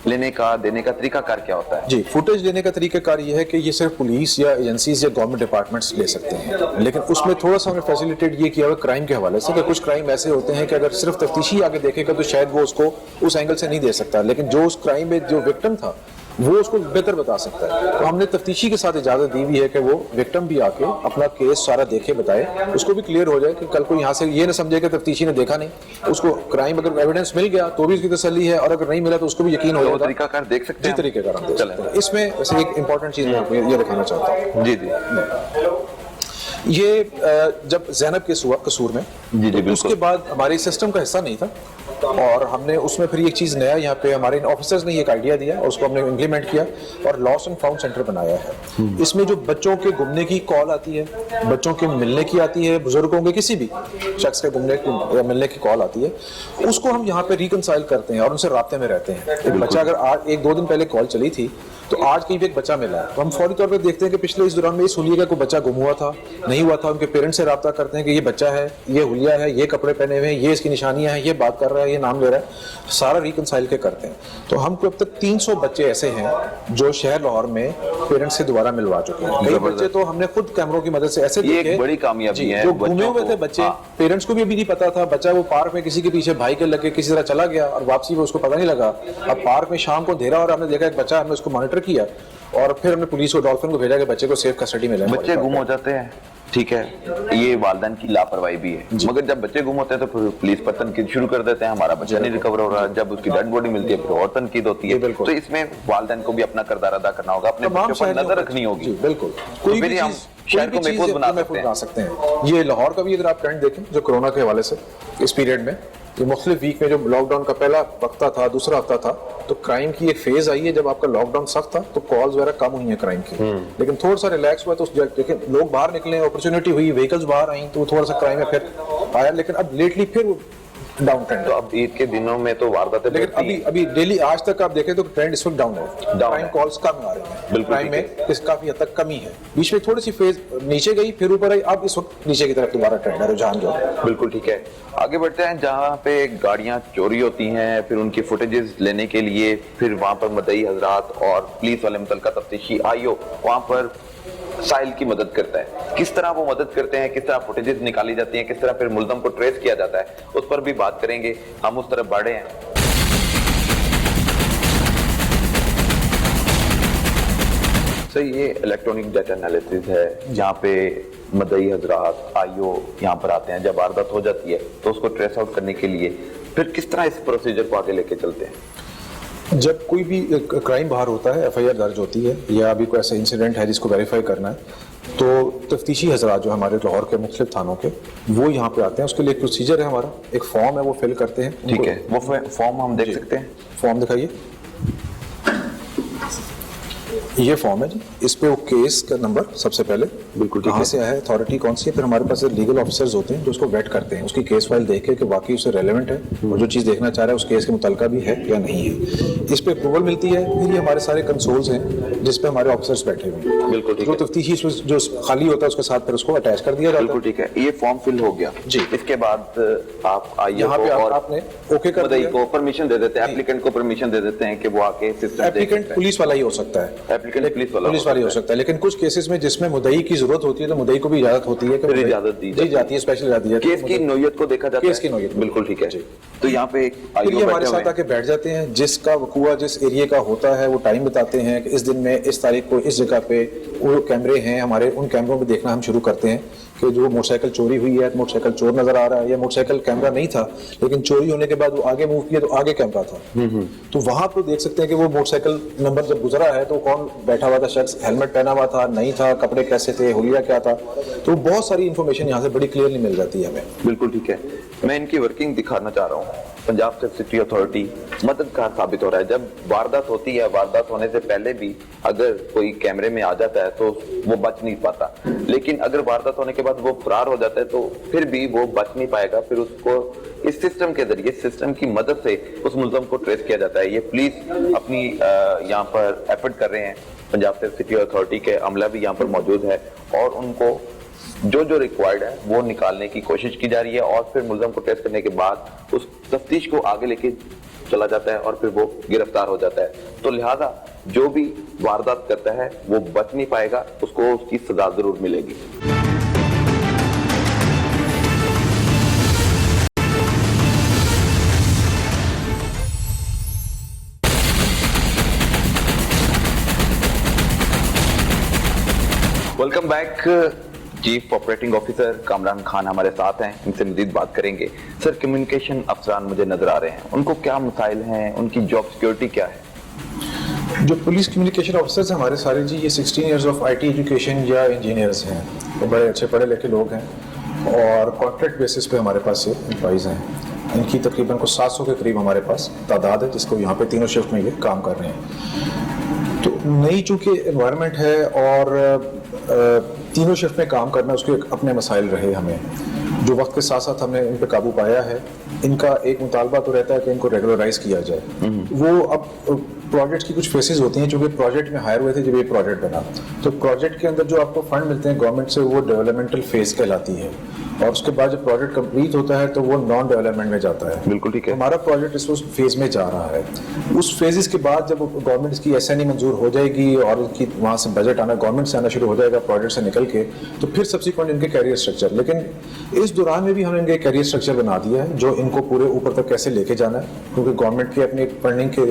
لینے کا دینے کا طریقہ کار کیا ہوتا ہے؟ جی, فوٹیج لینے کا طریقہ کار یہ ہے کہ یہ صرف پولیس یا ایجنسیز یا گورنمنٹ ڈپارٹمنٹس لے سکتے ہیں, لیکن اس میں تھوڑا سا ہم نے فیسیلیٹیٹ یہ کیا ہوا کرائم کے حوالے سے کہ کچھ کرائم ایسے ہوتے ہیں کہ اگر صرف تفتیشی آگے دیکھے گا تو شاید وہ اس کو اس اینگل سے نہیں دے سکتا, لیکن جو اس کرائم میں جو وکٹم تھا وہ اس کو بہتر بتا سکتا ہے. تو ہم نے تفتیشی کے ساتھ اجازت دی ہوئی ہے کہ وہ وکٹم بھی آ کے اپنا کیس سارا دیکھے بتائے, اس کو بھی کلیئر ہو جائے کہ کل کو یہاں سے یہ نہ سمجھے کہ تفتیشی نے دیکھا نہیں, اس کو کرائم اگر ایویڈنس مل گیا تو بھی اس کی تسلی ہے, اور اگر نہیں ملا تو اس کو بھی یقین ہو جائے گا. طریقہ کار دیکھ سکتے ہیں, جی طریقہ کار ہم دیکھ سکتے ہیں. اس میں ویسے ایک امپورٹنٹ چیز میں یہ دکھانا چاہتا ہوں. جی جی, یہ جب زینب کے قصور میں اس کے بعد ہمارے سسٹم کا حصہ نہیں تھا, اور ہم نے اس میں پھر ایک چیز نیا یہاں پہ ہمارے آفیسرز نے ایک آئیڈیا دیا اور اس کو ہم نے امپلیمنٹ کیا اور لاس اینڈ فاؤنڈ سینٹر بنایا ہے. اس میں جو بچوں کے گمنے کی کال آتی ہے, بچوں کے ملنے کی آتی ہے, بزرگوں کے کسی بھی شخص کے گمنے کی یا ملنے کی کال آتی ہے, اس کو ہم یہاں پہ ریکنسائل کرتے ہیں اور ان سے رابطے میں رہتے ہیں. ایک بچہ اگر آج 1-2 دن پہلے کال چلی تھی تو آج کہیں پہ ایک بچہ ملا ہے, تو ہم فوری طور پہ دیکھتے ہیں کہ پچھلے اس دوران میں اس حلیے کا کوئی بچہ گم ہوا تھا, نہیں ہوا تھا, ان کے پیرنٹس سے رابطہ کرتے ہیں کہ یہ بچہ ہے, یہ حلیہ ہے, یہ کپڑے پہنے ہوئے ہیں, یہ اس کی نشانیاں ہیں, یہ بات کر رہا ہے, یہ نام لے رہا ہے, سارا ریکنسائل کے کرتے ہیں. تو ہم کو اب تک 300 بچے ایسے ہیں جو شہر لاہور میں پیرنٹس سے دوبارہ ملوا چکے ہیں. کئی بچے تو ہم نے خود کیمروں کی مدد سے ایسے دیکھے, ایک بڑی کامیابی ہے, جو گمے ہوئے تھے بچے, پیرنٹس کو بھی ابھی نہیں پتا تھا, بچہ وہ پارک میں کسی کے پیچھے بھائی کے لگے کسی طرح چلا گیا اور واپسی میں اس کو پتہ نہیں لگا. اب پارک میں شام کو اندھیرا اور ہم نے دیکھا ایک بچہ, ہم نے اس کو مانیٹر کیا اور پھر ہم نے پولیس اور ڈالفن کو بھیجا کہ بچے کو سیف کسٹڈی میں لیں. بچے گم ہو جاتے ہیں, ٹھیک ہے, یہ والدین کی لاپرواہی بھی ہے, مگر جب بچے گم ہوتے ہیں تو پھر پولیس پر تنقید شروع کر دیتے ہیں, ہمارا بچہ نہیں ریکور ہو رہا, جب اس کی ڈیڈ باڈی ملتی ہے پھر اور تنقید ہوتی ہے. تو اس میں والدین کو بھی اپنا کردار ادا کرنا ہوگا, اپنے بچوں پر نظر رکھنی ہوگی. بالکل, کوئی بھی ہم شہر کو محفوظ بنا سکتے ہیں. یہ لاہور کا بھی اگر آپ ٹرینڈ دیکھیں جو کورونا کے حوالے سے اس پیریڈ میں, یہ مختلف ویک میں جو لاک ڈاؤن کا پہلا وقتہ تھا, دوسرا ہفتہ تھا, تو کرائم کی ایک فیز آئی ہے. جب آپ کا لاک ڈاؤن سخت تھا تو کالز وغیرہ کم ہوئی ہیں کرائم کی, لیکن تھوڑا سا ریلیکس ہوا تو دیکھیں لوگ باہر نکلے, اپرچونٹی ہوئی, وہیکلز باہر آئیں تو تھوڑا سا کرائم میں پھر آیا, لیکن اب لیٹلی پھر وہ ڈاؤن ٹرینڈ. تو اب عید کے دنوں میں تو وارداتیں, لیکن ابھی ڈیلی آج تک آپ دیکھیں تو ٹرینڈ اس وقت ڈاؤن ہے, کرائم کالز کم آ رہے ہیں, کرائم میں کافی حد تک کمی ہے. بیچ میں تھوڑی سی فیز نیچے گئی پھر اوپر آئی, اب اس وقت نیچے کی طرف دوبارہ ٹرینڈ ہے, رجحان جو ہے. بالکل ٹھیک ہے, آگے بڑھتے ہیں. جہاں پہ گاڑیاں چوری ہوتی ہیں پھر ان کی فوٹیجز لینے کے لیے پھر وہاں پر مدعی حضرات اور پولیس والے متعلقہ تفتیشی آئیو وہاں پر سائل کی مدد کرتا ہے. کس طرح وہ مدد کرتے ہیں, کس طرح فوٹیجز نکالی جاتی ہیں, کس طرح پھر ملزم کو ٹریس کیا جاتا ہے, اس پر بھی بات کریں گے. ہم اس طرف بڑھے ہیں. صحیح, یہ الیکٹرونک ڈیٹا انالیسس ہے جہاں پہ مدعی حضرات آئیو یہاں پر آتے ہیں. جب واردات ہو جاتی ہے تو اس کو ٹریس آؤٹ کرنے کے لیے پھر کس طرح اس پروسیجر کو آگے لے کے چلتے ہیں؟ جب کوئی بھی کرائم باہر ہوتا ہے, FIR درج ہوتی ہے یا ابھی کوئی ایسا انسیڈنٹ ہے جس کو ویریفائی کرنا ہے, تو تفتیشی حضرات جو ہمارے لاہور کے مختلف تھانوں کے وہ یہاں پہ آتے ہیں. اس کے لیے ایک پروسیجر ہے ہمارا, ایک فارم ہے وہ فل کرتے ہیں. ٹھیک ہے, وہ فارم ہم دیکھ سکتے ہیں. فارم دکھائیے. یہ فارم ہے جی, اس پہ وہ کیس کا نمبر سب سے پہلے, بالکل کہاں سے آیا ہے, اتھارٹی کون سی ہے, پھر ہمارے پاس لیگل آفیسرز ہوتے ہیں جو اس کو ویٹ کرتے ہیں, اس کی کیس فائل دیکھ کے کہ واقعی اسے ریلیونٹ ہے اور جو چیز دیکھنا چاہ رہا ہے اس کیس کے متعلقہ بھی ہے یا نہیں ہے. اس پہ اپروول ملتی ہے. پھر یہ ہمارے سارے کنسولز ہیں جس پہ ہمارے آفیسرز بیٹھے ہوئے ہیں. بالکل, جو تفتیشی جو خالی ہوتا ہے اس کے ساتھ پھر اس کو اٹیچ کر دیا جاتا ہے. بالکل ٹھیک ہے, یہ فارم فل ہو گیا جی. اس کے بعد آپ آئیے اور آپ نے اوکے کر دیا, کو پرمیشن دے دیتے ہیں, ایپلیکنٹ کو پرمیشن دے دیتے ہیں کہ وہ آ کے سسٹم. ایپلیکنٹ پولیس والا ہی ہو سکتا ہے, एप्लीकेंट पुलिस वाली हो सकता है, लेकिन कुछ केसेस में जिसमें मुद्दई की जरूरत होती है तो मुद्दई को भी इजाजत होती है कि इजाजत दी जाती है, स्पेशल इजाजत दी जाती है, केस की नोयत को देखा जाता है, केस की नोयत, बिल्कुल ठीक है। तो यहाँ पे फिर ये हमारे साथ आके बैठ जाते हैं, जिसका वकूआ जिस एरिया का होता है वो टाइम बताते हैं कि इस दिन में इस तारीख को इस जगह पे वो कैमरे हैं हमारे, उन कैमरों में देखना हम शुरू करते हैं कि जो मोटरसाइकिल चोरी हुई है, मोटरसाइकिल चोर नजर आ रहा है, या मोटरसाइकिल कैमरा नहीं था लेकिन चोरी होने के बाद वो आगे मूव किया तो आगे कैमरा था, तो वहां पर देख सकते हैं कि वो मोटरसाइकिल नंबर जब गुजरा है तो कौन बैठा हुआ था शख्स, हेलमेट पहना हुआ था नहीं था, कपड़े कैसे थे, हुलिया क्या था, तो बहुत सारी इंफॉर्मेशन यहाँ से बड़ी क्लियरली मिल जाती है हमें। बिल्कुल ठीक है। मैं इनकी वर्किंग दिखाना चाह रहा हूँ। पंजाब सेफ सिटी अथॉरिटी मददगार साबित हो रहा है। जब वारदात होती है, वारदात होने से पहले भी अगर कोई कैमरे में आ जाता है तो वो बच नहीं पाता, लेकिन अगर वारदात होने के बाद वो फरार हो जाता है तो फिर भी वो बच नहीं पाएगा, फिर उसको इस सिस्टम के जरिए, सिस्टम की मदद से उस मुलजम को ट्रेस किया जाता है। ये पुलिस अपनी यहाँ पर एफर्ट कर रहे हैं, पंजाब सेफ सिटी अथॉरिटी के अमला भी यहाँ पर मौजूद है और उनको जो जो रिक्वायर्ड है वो निकालने की कोशिश की जा रही है और फिर मुलजम को ट्रेस करने के बाद उस तफ्तीश को आगे लेके चला जाता है और फिर वो गिरफ्तार हो जाता है। तो लिहाजा जो भी वारदात करता है वो बच नहीं पाएगा, उसको उसकी सजा जरूर मिलेगी। Welcome back. Chief operating officer Kamran Khan हमारे साथ हैं, इनसे मजीद बात करेंगे। सर, कम्युनिकेशन अफसरान मुझे नजर आ रहे हैं, उनको क्या मसाइल हैं, उनकी जॉब सिक्योरिटी क्या है? जो पुलिस कम्युनिकेशन ऑफिसर्स हैं हमारे सारे जी, ये 16 इयर्स ऑफ IT एजुकेशन या इंजीनियर्स हैं, वो बड़े अच्छे पढ़े लिखे लोग हैं और कॉन्ट्रैक्ट बेसिस पे हमारे पास ये एम्प्लॉइज़ हैं। इनकी तकरीबन कुछ 700 के करीब हमारे पास तादाद है जिसको यहाँ पे तीनों शिफ्ट में ये काम कर रहे हैं। तो नई चूँकि एनवायरनमेंट है और तीनों शिफ्ट में काम करना, उसके अपने मसाइल रहे हमें, जो वक्त के साथ साथ हमने इन पे काबू पाया है। इनका एक मुतालबा तो रहता है कि इनको रेगुलराइज किया जाए। वो अब प्रोजेक्ट्स की कुछ फेसेस होती हैं, चूँकि प्रोजेक्ट में हायर हुए थे जब ये प्रोजेक्ट बना, तो प्रोजेक्ट के अंदर जो आपको फंड मिलते हैं गवर्नमेंट से वो डेवलपमेंटल फेज कहलाती है और उसके बाद जब प्रोजेक्ट कंप्लीट होता है तो वो नॉन डेवलपमेंट में जाता है। बिल्कुल ठीक है। हमारा प्रोजेक्ट इस फेज में जा रहा है। उस फेजेस के बाद जब गवर्नमेंट की SNE मंजूर हो जाएगी और इनकी वहाँ से बजट आना, गवर्नमेंट से आना शुरू हो जाएगा प्रोजेक्ट से निकल के, तो फिर सब्सिक्वेंट इनके कैरियर स्ट्रक्चर। लेकिन इस दौरान में भी हमने इनके कैरियर स्ट्रक्चर बना दिया है जो इनको पूरे ऊपर तक कैसे लेके जाना है, क्योंकि गवर्नमेंट की अपनी फंडिंग के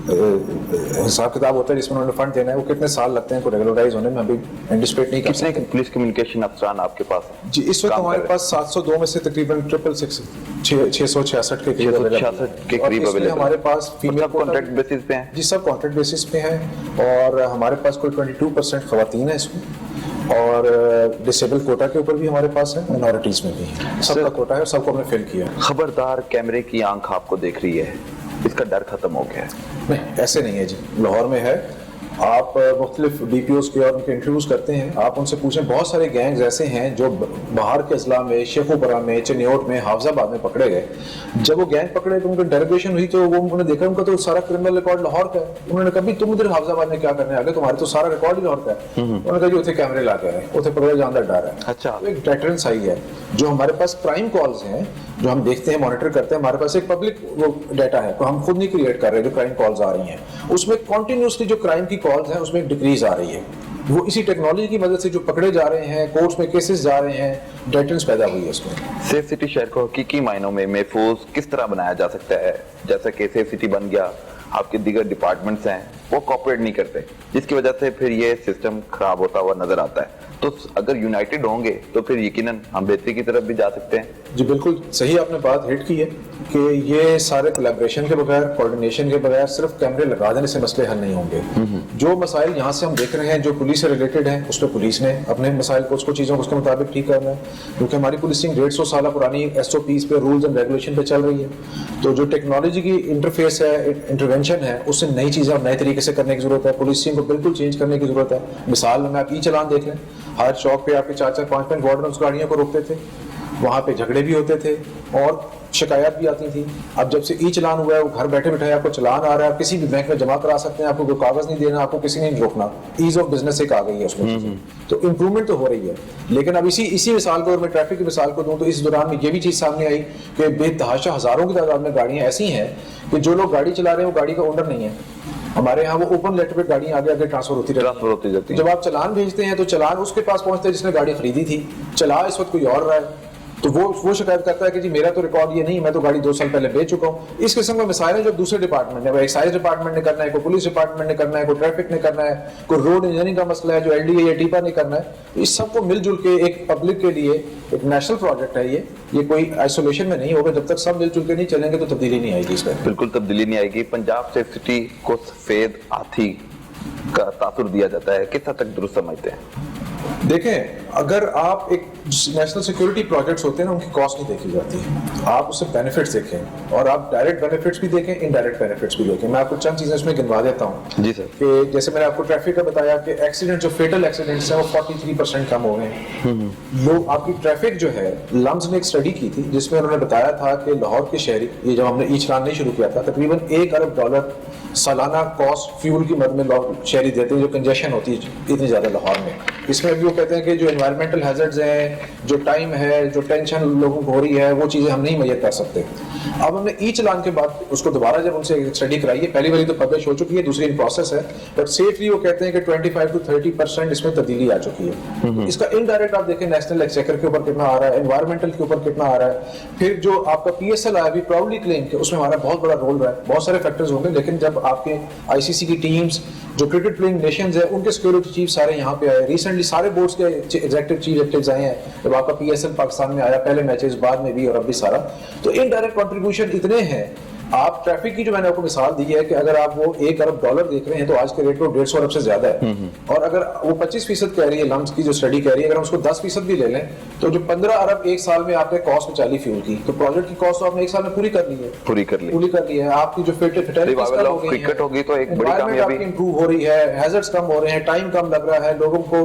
हिसाब किताब होता है जिसमें उन्होंने फंड देना है, वो कितने साल लगते हैं रेगुलराइज होने में अभी एंटिसिपेट नहीं कर सकते। कितने पुलिस कम्युनिकेशन अफसरान आपके पास हैं? जी, इस वक्त हमारे पास 702 में से तकरीबन 666 के करीब अवेलेबल। हमारे पास फीमेल कॉन्ट्रैक्ट बेसिस पे हैं जी, सब कॉन्ट्रैक्ट बेसिस पे हैं और हमारे पास कोई 22% खवातीन है इसमें और डिसेबल कोटा के ऊपर भी हमारे पास है, माइनॉरिटीज में भी है, सबका कोटा है, सबको हमने फिल किया। खबरदार कैमरे की आंख आपको देख रही है, इसका डर खत्म हो गया है? नहीं, ऐसे नहीं है जी। लाहौर में है, आप मुख्तलिफ DPOs के और उनके इंटरव्यूज करते हैं, आप उनसे पूछें, बहुत सारे गैंग्स ऐसे हैं जो बाहर के अजला में, शेखोपुरा में, चिन्योट में, हाफजाबाद में पकड़े गए। जब वो गैंग पकड़े तो उनकी इंटरोगेशन हुई तो वो उन्होंने देखा उनका तो सारा क्रिमिनल रिकॉर्ड लाहौर का है। उन्होंने कहा तुम उधर हाफजाबाद में क्या करने आ गए, तुम्हारे तो सारा रिकॉर्ड ही लाहौर का है। उन्होंने कहा जी उसे कैमरे ला के आए, उसे पकड़े जाने का डर है। अच्छा, एक डेटरेंस आई है। जो हमारे पास प्राइम कॉल्स हैं जो हम देखते हैं, मॉनिटर करते हैं, हमारे पास एक पब्लिक वो डाटा है, तो हम खुद नहीं क्रिएट कर रहे, जो क्राइम कॉल्स आ रही हैं उसमें कॉन्टिन्यूसली जो क्राइम की कॉल्स हैं उसमें डिक्रीज आ रही है। वो इसी टेक्नोलॉजी की मदद से जो पकड़े जा रहे हैं, कोर्ट्स में केसेस जा रहे हैं, डेटरेंस पैदा हुई है इसमें। सेफ सिटी शहर को हकीकी मायनों में महफूज किस तरह बनाया जा सकता है? जैसा कि सेफ सिटी बन गया, आपके दीगर डिपार्टमेंट्स हैं वो कोऑपरेट नहीं करते, जिसकी वजह से फिर ये सिस्टम खराब होता हुआ नजर आता है। तो अगर यूनाइटेड होंगे तो फिर यकीनन हम बेहतरी की तरफ भी जा सकते हैं। जी बिल्कुल सही आपने बात हिट की है कि ये सारे कोलैबोरेशन के बगैर, कोऑर्डिनेशन के बगैर सिर्फ कैमरे लगा देने से मसले हल नहीं होंगे। जो मसाइल यहाँ से हम देख रहे हैं जो पुलिस से रिलेटेड हैं, उस पर पुलिस ने अपने मसाइल को, उसको चीज़ों को उसके मुताबिक ठीक करना है, क्योंकि हमारी पुलिसिंग 150 साल पुरानी SOPs पे, रूल्स एंड रेगुलेशन पे चल रही है। तो जो टेक्नोलॉजी की इंटरफेस है, इंटरवेंशन है, उससे नई चीज़ें और नए तरीके से करने की जरूरत है। पुलिसिंग को बिल्कुल चेंज करने की जरूरत है। मिसाल में आप ई-चलान देख लें, हर चौक पे आपके 4-4, 5-5 वार्डन उस गाड़ियों को रोकते थे, वहाँ पे झगड़े भी होते थे और शिकायत भी आती थी। अब जब से ई-चलान हुआ है, वो घर बैठे बैठे आपको चलान आ रहा है, आप किसी भी बैंक में जमा करा सकते हैं, आपको कोई कागज नहीं देना, आपको किसी ने नहीं रोकना। ईज ऑफ बिजनेस एक आ गई है उसमें, तो इंप्रूवमेंट तो हो रही है। लेकिन अब इसी मिसाल को, और मैं ट्रैफिक की मिसाल को दूं तो इस दौरान में ये भी चीज सामने आई कि बेतहाशा हजारों की तादाद में गाड़ियां ऐसी हैं कि जो लोग गाड़ी चला रहे हैं वो गाड़ी का ओनर नहीं है, हमारे यहाँ वो ओपन लेटर पे गाड़ियाँ आगे आगे ट्रांसफर होती ट्रांसफर होती जाती है। जब आप चलान भेजते हैं तो चलान उसके पास पहुंचता है जिसने गाड़ी खरीदी थी, चला इस वक्त कोई और रहा है, तो वो शिकायत करता है कि जी मेरा तो रिकॉर्ड ये नहीं, मैं तो गाड़ी 2 साल पहले बेच चुका हूँ। इस किस्म के मसाइल हैं जो दूसरे डिपार्टमेंट ने, वो एक्साइज डिपार्टमेंट ने करना है, कोई पुलिस डिपार्टमेंट ने करना है, कोई ट्रैफिक ने करना है, कोई रोड इंजीनियरिंग का मसला है जो LDA या टीपा ने करना है। इस सबको मिलजुल के एक पब्लिक के लिए एक नेशनल प्रोजेक्ट है ये कोई आइसोलेशन में नहीं होगा। जब तक सब मिलजुल के नहीं चलेंगे तो तब्दीली नहीं आएगी इसमें। बिल्कुल तब्दीली नहीं आएगी। पंजाब सेफ सिटी को सफेद हाथी का तासुर दिया जाता है, किस हद तक दुरुस्त समझते हैं? देखें, अगर आप एक नेशनल सिक्योरिटी प्रोजेक्ट्स होते हैं ना, उनकी कॉस्ट नहीं देखी जाती, आप उससे बेनिफिट्स देखें, और आप डायरेक्ट बेनिफिट्स भी देखें, इनडायरेक्ट बेनिफिट्स भी देखें। मैं आपको चंद चीजें इसमें गिनवा देता हूँ जी सर। कि जैसे मैंने आपको ट्रैफिक का बताया कि एक्सीडेंट जो फेटल एक्सीडेंट्स हैं वो 43% कम हो गए हैं। लोग आपकी ट्रैफिक जो है, लम्स ने एक स्टडी की थी जिसमें उन्होंने बताया था कि लाहौर के शहरी, ये जब हमने ई चलान नहीं शुरू किया था, तकरीबन $1 अरब सालाना कॉस्ट फ्यूल की मद में शहरी देते हैं, जो कंजेशन होती है इतनी ज्यादा लाहौर में। इसमें भी वो कहते हैं कि जो एनवायरमेंटल हैजर्ड्स हैं, जो टाइम है, जो टेंशन लोगों को हो रही है, वो चीजें हम नहीं मुहैया कर सकते। अब हमने ई चलान के बाद उसको दोबारा जब उनसे स्टडी कराई है, पहली बारी तो पब्लिश हो चुकी है, दूसरी इन प्रोसेस है, बट सेफली वो कहते हैं कि 25 to 30% इसमें तब्दीली आ चुकी है। इसका इनडायरेक्ट आप देखें नेशनल एक्सचेकर के ऊपर कितना आ रहा है, एनवायरमेंटल के ऊपर कितना आ रहा है, फिर जो आपका PSL आया, भी प्राउडली क्लेम कि उसमें हमारा बहुत बड़ा रोल रहा है। बहुत सारे फैक्टर्स होंगे, लेकिन जब आपके ICC की टीम्स, जो क्रिकेट प्लेइंग नेशंस है, उनके सिक्योरिटी चीफ सारे यहाँ पे आए, रिसेंटली सारे बोर्ड्स के एग्जीक्यूटिव चीफ एग्जीक्यूटिव्स आए हैं, जब आपका PSL पाकिस्तान में आया, पहले मैचेस बाद में भी और अब भी सारा, तो इनडायरेक्ट कंट्रीब्यूशन इतने हैं। आप ट्रैफिक की जो मैंने आपको मिसाल दी है कि अगर आप वो $1 अरब देख रहे हैं तो आज के रेट में $150 अरब से ज्यादा है, और अगर वो 25% कह रही है लम्स की जो स्टडी कह रही है, अगर हम उसको 10% भी ले लें तो जो 15 अरब एक साल में आपने कॉस्ट में चाली फ्यूल की, तो प्रोजेक्ट की कॉस्ट तो आपने एक साल में पूरी कर ली है। आपकी जो क्रिकेट होगी तो एक बड़ी कामयाबी इंप्रूव हो रही है, हैजर्ड्स कम हो रहे हैं, टाइम कम लग रहा है, लोगों को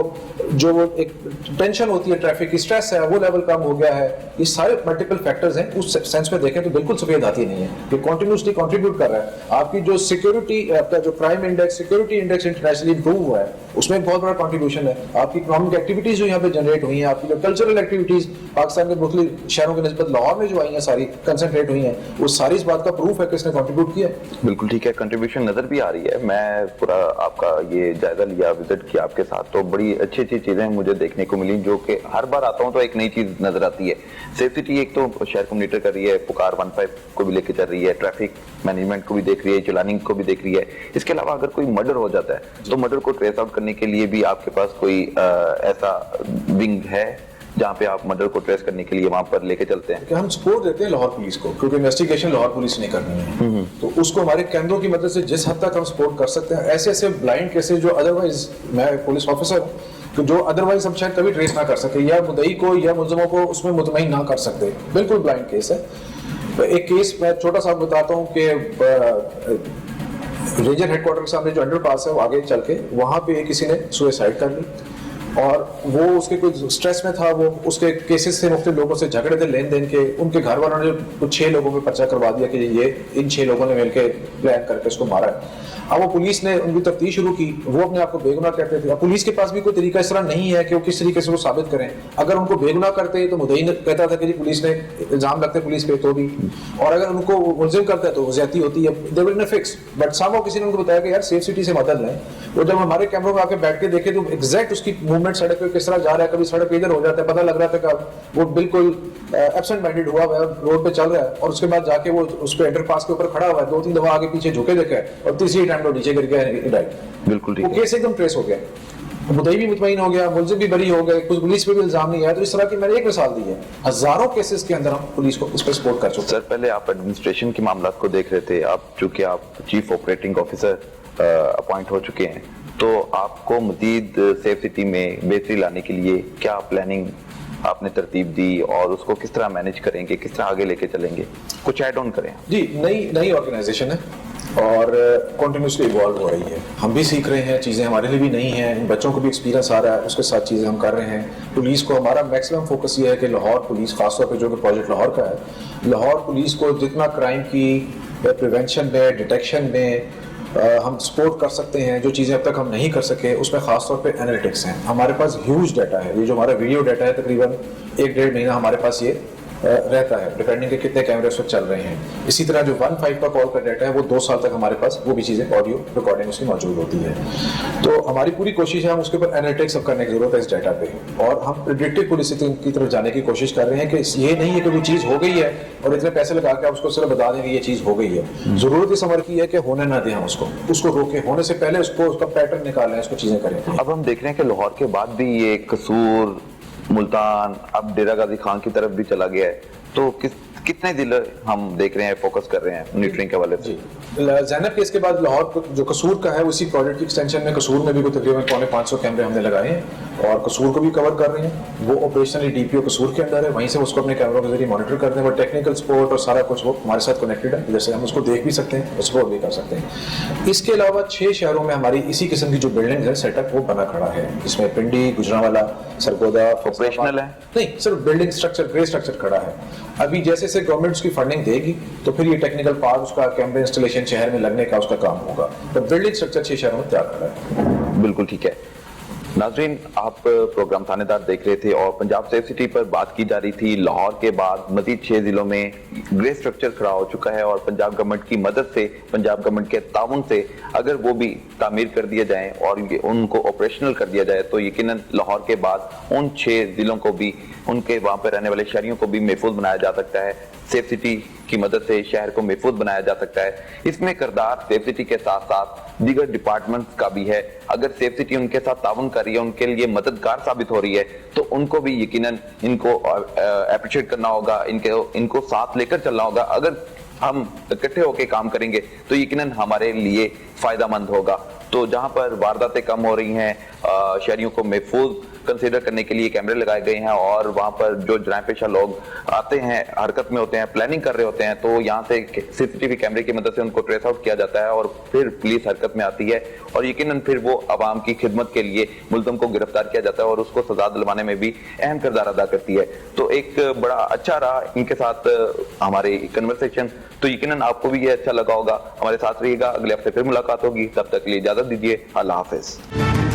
जो एक टेंशन होती है, ट्रैफिक की स्ट्रेस है, वो लेवल कम हो गया है। ये सारे मल्टीपल फैक्टर्स हैं। उस सेंस में देखें तो बिल्कुल सफेद हाथी नहीं है, ये कंटिन्यूसली कंट्रीब्यूट कर रहा है। आपकी जो सिक्योरिटी, आपका जो crime index, security index internationally improve हुआ है, उसमें बहुत बड़ा कंट्रीब्यूशन है। आपकी इकोनॉमिक एक्टिविटीज जो यहाँ पे जनरेट हुई हैं, आपकी जो कल्चरल एक्टिविटीज पाकिस्तान के मुख्तलिफ शहरों के निस्बत लाहौर में जो आई हैं, सारी कंसंट्रेट हुई हैं, वो सारी इस बात का प्रूफ है कि इसने कंट्रीब्यूट किया। बिल्कुल ठीक है, कंट्रीब्यूशन नजर भी आ रही है। मैं पूरा आपका ये जायजा लिया, विजिट किया आपके साथ, तो बड़ी अच्छी अच्छी चीजें मुझे देखने को मिली, जो कि हर बार आता हूँ तो एक नई चीज नजर आती है। सेफ सिटी एक तो शहर को मॉनिटर कर रही है, पुकार 15 को भी लेके चल रही है, ट्रैफिक मैनेजमेंट को भी देख रही है, चलानिंग को भी देख रही है। इसके अलावा अगर कोई मर्डर हो जाता है तो मर्डर को ट्रेस आउट करने के लिए भी आपके पास कोई ऐसा विंग है जहाँ पे आप मर्डर को ट्रेस करने के लिए वहां पर लेके चलते हैं? कि हम सपोर्ट देते हैं लाहौर पुलिस को, क्योंकि इन्वेस्टिगेशन लाहौर पुलिस ने करनी है, तो उसको हमारे कैमरों की मदद से जिस हद तक हम सपोर्ट कर सकते हैं। ऐसे ऐसे ब्लाइंड केसेस जो अदरवाइज, मैं पुलिस ऑफिसर हूँ, तो जो अदरवाइज हम शायद कभी ट्रेस ना कर सके, या मुद्दई को या मुलजमों को उसमें मुतमईन ना कर सकते, बिल्कुल ब्लाइंड केस है। एक केस मैं छोटा सा बताता हूँ कि रेंजर हेडक्वार्टर के सामने जो अंडरपास है, वो आगे चल के वहाँ पे किसी ने सुसाइड कर ली, और वो उसके कोई स्ट्रेस में था, वो उसके केसेस से मुख्तलिफ लोगों से झगड़े थे लेन देन के, उनके घर वालों ने कुछ 6 लोगों पे पर्चा करवा दिया कि ये इन 6 लोगों ने मिलकर प्लान करके उसको मारा है। अब वो पुलिस ने उनकी तफ्तीश शुरू की, वो अपने आप को बेगुनाह कहते थे। अब पुलिस के पास भी कोई तरीका इस तरह नहीं है कि वो किस तरीके से वो साबित करें। अगर उनको बेगुनाह करते तो मुद्दई कहता था कि पुलिस ने इल्जाम लगते पुलिस पे तो भी, और अगर उनको मुलजिम करता है तो ज्यादती होती है, दे वर इन फिक्स। बट सामो किसी ने उनको बताया कि यार सेफ सिटी से मदद लें। वो जब हमारे कैमरों में आके बैठ के देखे तो एग्जैक्ट उसकी मूवमेंट सड़क पे किस तरह जा रहा है, कभी सड़क इधर हो जाता है, पता लग रहा था कि वो बिल्कुल एब्सेंट माइंडेड हुआ है, रोड पे चल रहा है, और उसके बाद जाके वो उस पे अंडरपास के ऊपर खड़ा हुआ है, 2-3 दफा आगे पीछे झुके देखा है, और तीसरी टाइम वो नीचे गिर गया है। बिल्कुल ठीक है, वो केस एकदम ट्रेस हो गया, मुद्दई भी मुतमईन हो गया, मुलजिम भी बरी हो गए, कुछ पुलिस पे भी इल्जाम नहीं आया। तो इस तरह की मैंने एक मिसाल दी है, हजारों केसेस के अंदर हम पुलिस को इस पर सपोर्ट कर चुके। सर, पहले आप एडमिनिस्ट्रेशन के मामला को देख रहे थे, अब चूंकि आप चीफ ऑपरेटिंग ऑफिसर अपॉइंट हो चुके हैं, तो आपको मजीद सेफ सिटी में बेहतरी लाने के लिए क्या प्लानिंग आपने तरतीब दी, और उसको किस तरह मैनेज करेंगे, किस तरह आगे लेके चलेंगे? कुछ ऐड ऑन करें। जी, नई ऑर्गेनाइजेशन है और कंटिन्यूसली इवॉल्व हो रही है, हम भी सीख रहे हैं, चीज़ें हमारे लिए भी नहीं हैं, बच्चों को भी एक्सपीरियंस आ रहा है, उसके साथ चीज़ें हम कर रहे हैं। पुलिस को हमारा मैक्सिमम फोकस ये है कि लाहौर पुलिस, खासतौर पे जो कि प्रोजेक्ट लाहौर का है, लाहौर पुलिस को जितना क्राइम की प्रिवेंशन में, डिटेक्शन में हम सपोर्ट कर सकते हैं, जो चीज़ें अब तक हम नहीं कर सके, उसमें खासतौर पे एनालिटिक्स हैं। हमारे पास ह्यूज डाटा है, ये जो हमारा वीडियो डाटा है, तकरीबन 1-1.5 महीना हमारे पास ये रहता है, डिपेंडिंग के कितने कैमरे उस वक्त चल रहे हैं। इसी तरह जो 1.5 का कॉल का डाटा है वो 2 साल तक हमारे पास वो भी चीज़ें ऑडियो रिकॉर्डिंग उसकी मौजूद होती है। तो हमारी पूरी कोशिश है, हम उसके ऊपर एनालिटिक्स अब करने की जरूरत है इस डाटा पे, और हम प्रेडिक्टिव पुलिसिंग की तरफ जाने की कोशिश कर रहे हैं कि ये नहीं है कि कोई चीज़ हो गई है और इतने पैसे लगा के आप उसको सिर्फ बता दें कि ये चीज़ हो गई है। जरूरत इस अमर की है कि होने ना दें हम उसको रोकें, होने से पहले उसका पैटर्न निकालें, उसको चीज़ें करें। अब हम देख रहे हैं कि लाहौर के बाद भी ये कसूर, मुल्तान, अब डेरा गाजी खान की तरफ भी चला गया है, तो कितने जिले हम देख रहे हैं, फोकस कर रहे हैं मॉनिटरिंग के हवाले से? ज़ैनब केस के बाद लाहौर जो कसूर का है उसी प्रोजेक्ट की एक्सटेंशन में कसूर में भी कोई तकरीबन 550 कैमरे हमने लगाए हैं और कसूर को भी कवर कर रहे हैं। वो ऑपरेशनली डीपीओ कसूर के अंदर है, वहीं से उसको अपने कैमरों के जरिए मॉनिटर करते हैं। वो टेक्निकल सपोर्ट और सारा कुछ वो हमारे साथ कनेक्टेड है, जैसे हम उसको देख भी सकते हैं, सपोर्ट भी कर सकते हैं। इसके अलावा 6 शहरों में हमारी इसी किस्म की जो बिल्डिंग है सेटअप वो बना खड़ा है, जिसमें पिंडी, गुजरांवाला, सरगोदा ऑपरेशनल है, नहीं सिर्फ बिल्डिंग स्ट्रक्चर, ग्रे स्ट्रक्चर खड़ा है। अभी जैसे से गवर्नमेंट उसकी फंडिंग देगी तो फिर ये टेक्निकल पार्ट उसका कैमरे इंस्टॉलेशन शहर में लगने का उसका काम होगा, तो बिल्डिंग स्ट्रक्चर 6 शहरों में तैयार खड़ा है। बिल्कुल ठीक है। नाज़रीन, आप प्रोग्राम थानेदार देख रहे थे और पंजाब सेफ सिटी पर बात की जा रही थी। लाहौर के बाद मजीद 6 जिलों में ग्रे स्ट्रक्चर खड़ा हो चुका है और पंजाब गवर्नमेंट की मदद से, पंजाब गवर्नमेंट के ताउन से अगर वो भी तामीर कर दिए जाएं और उनको ऑपरेशनल कर दिया जाए तो यकीनन लाहौर के बाद उन 6 जिलों को भी, उनके वहां पर रहने वाले शहरियों को भी महफूज बनाया जा सकता है। सेफ सिटी की मदद से शहर को महफूज बनाया जा सकता है। इसमें किरदार सेफ सिटी के साथ साथ दीगर डिपार्टमेंट्स का भी है। अगर सेफ सिटी उनके साथ ताउन कर रही है, उनके लिए मददगार साबित हो रही है, तो उनको भी यकीनन इनको अप्रिशिएट करना होगा, इनको साथ लेकर चलना होगा। अगर हम इकट्ठे होकर काम करेंगे तो यकीनन हमारे लिए फायदामंद होगा। तो जहां पर वारदातें कम हो रही हैं, शहरियों को महफूज कंसीडर करने के लिए कैमरे लगाए गए हैं और वहां पर जो जराइम पेशा लोग आते हैं, हरकत में होते हैं, प्लानिंग कर रहे होते हैं, तो यहाँ से सीसीटीवी कैमरे की मदद से उनको ट्रेस आउट किया जाता है और फिर पुलिस हरकत में आती है और यकीनन फिर वो आवाम की खिदमत के लिए मुल्ज़िम को गिरफ्तार किया जाता है और उसको सजा दिलवाने में भी अहम किरदार अदा करती है। तो एक बड़ा अच्छा रहा इनके साथ हमारे कन्वर्सेशन, तो यकीनन आपको भी ये अच्छा लगा होगा। हमारे साथ रहिएगा, अगले हफ्ते फिर मुलाकात होगी, तब तक के लिए इजाजत दीजिए। अल्लाह हाफिज।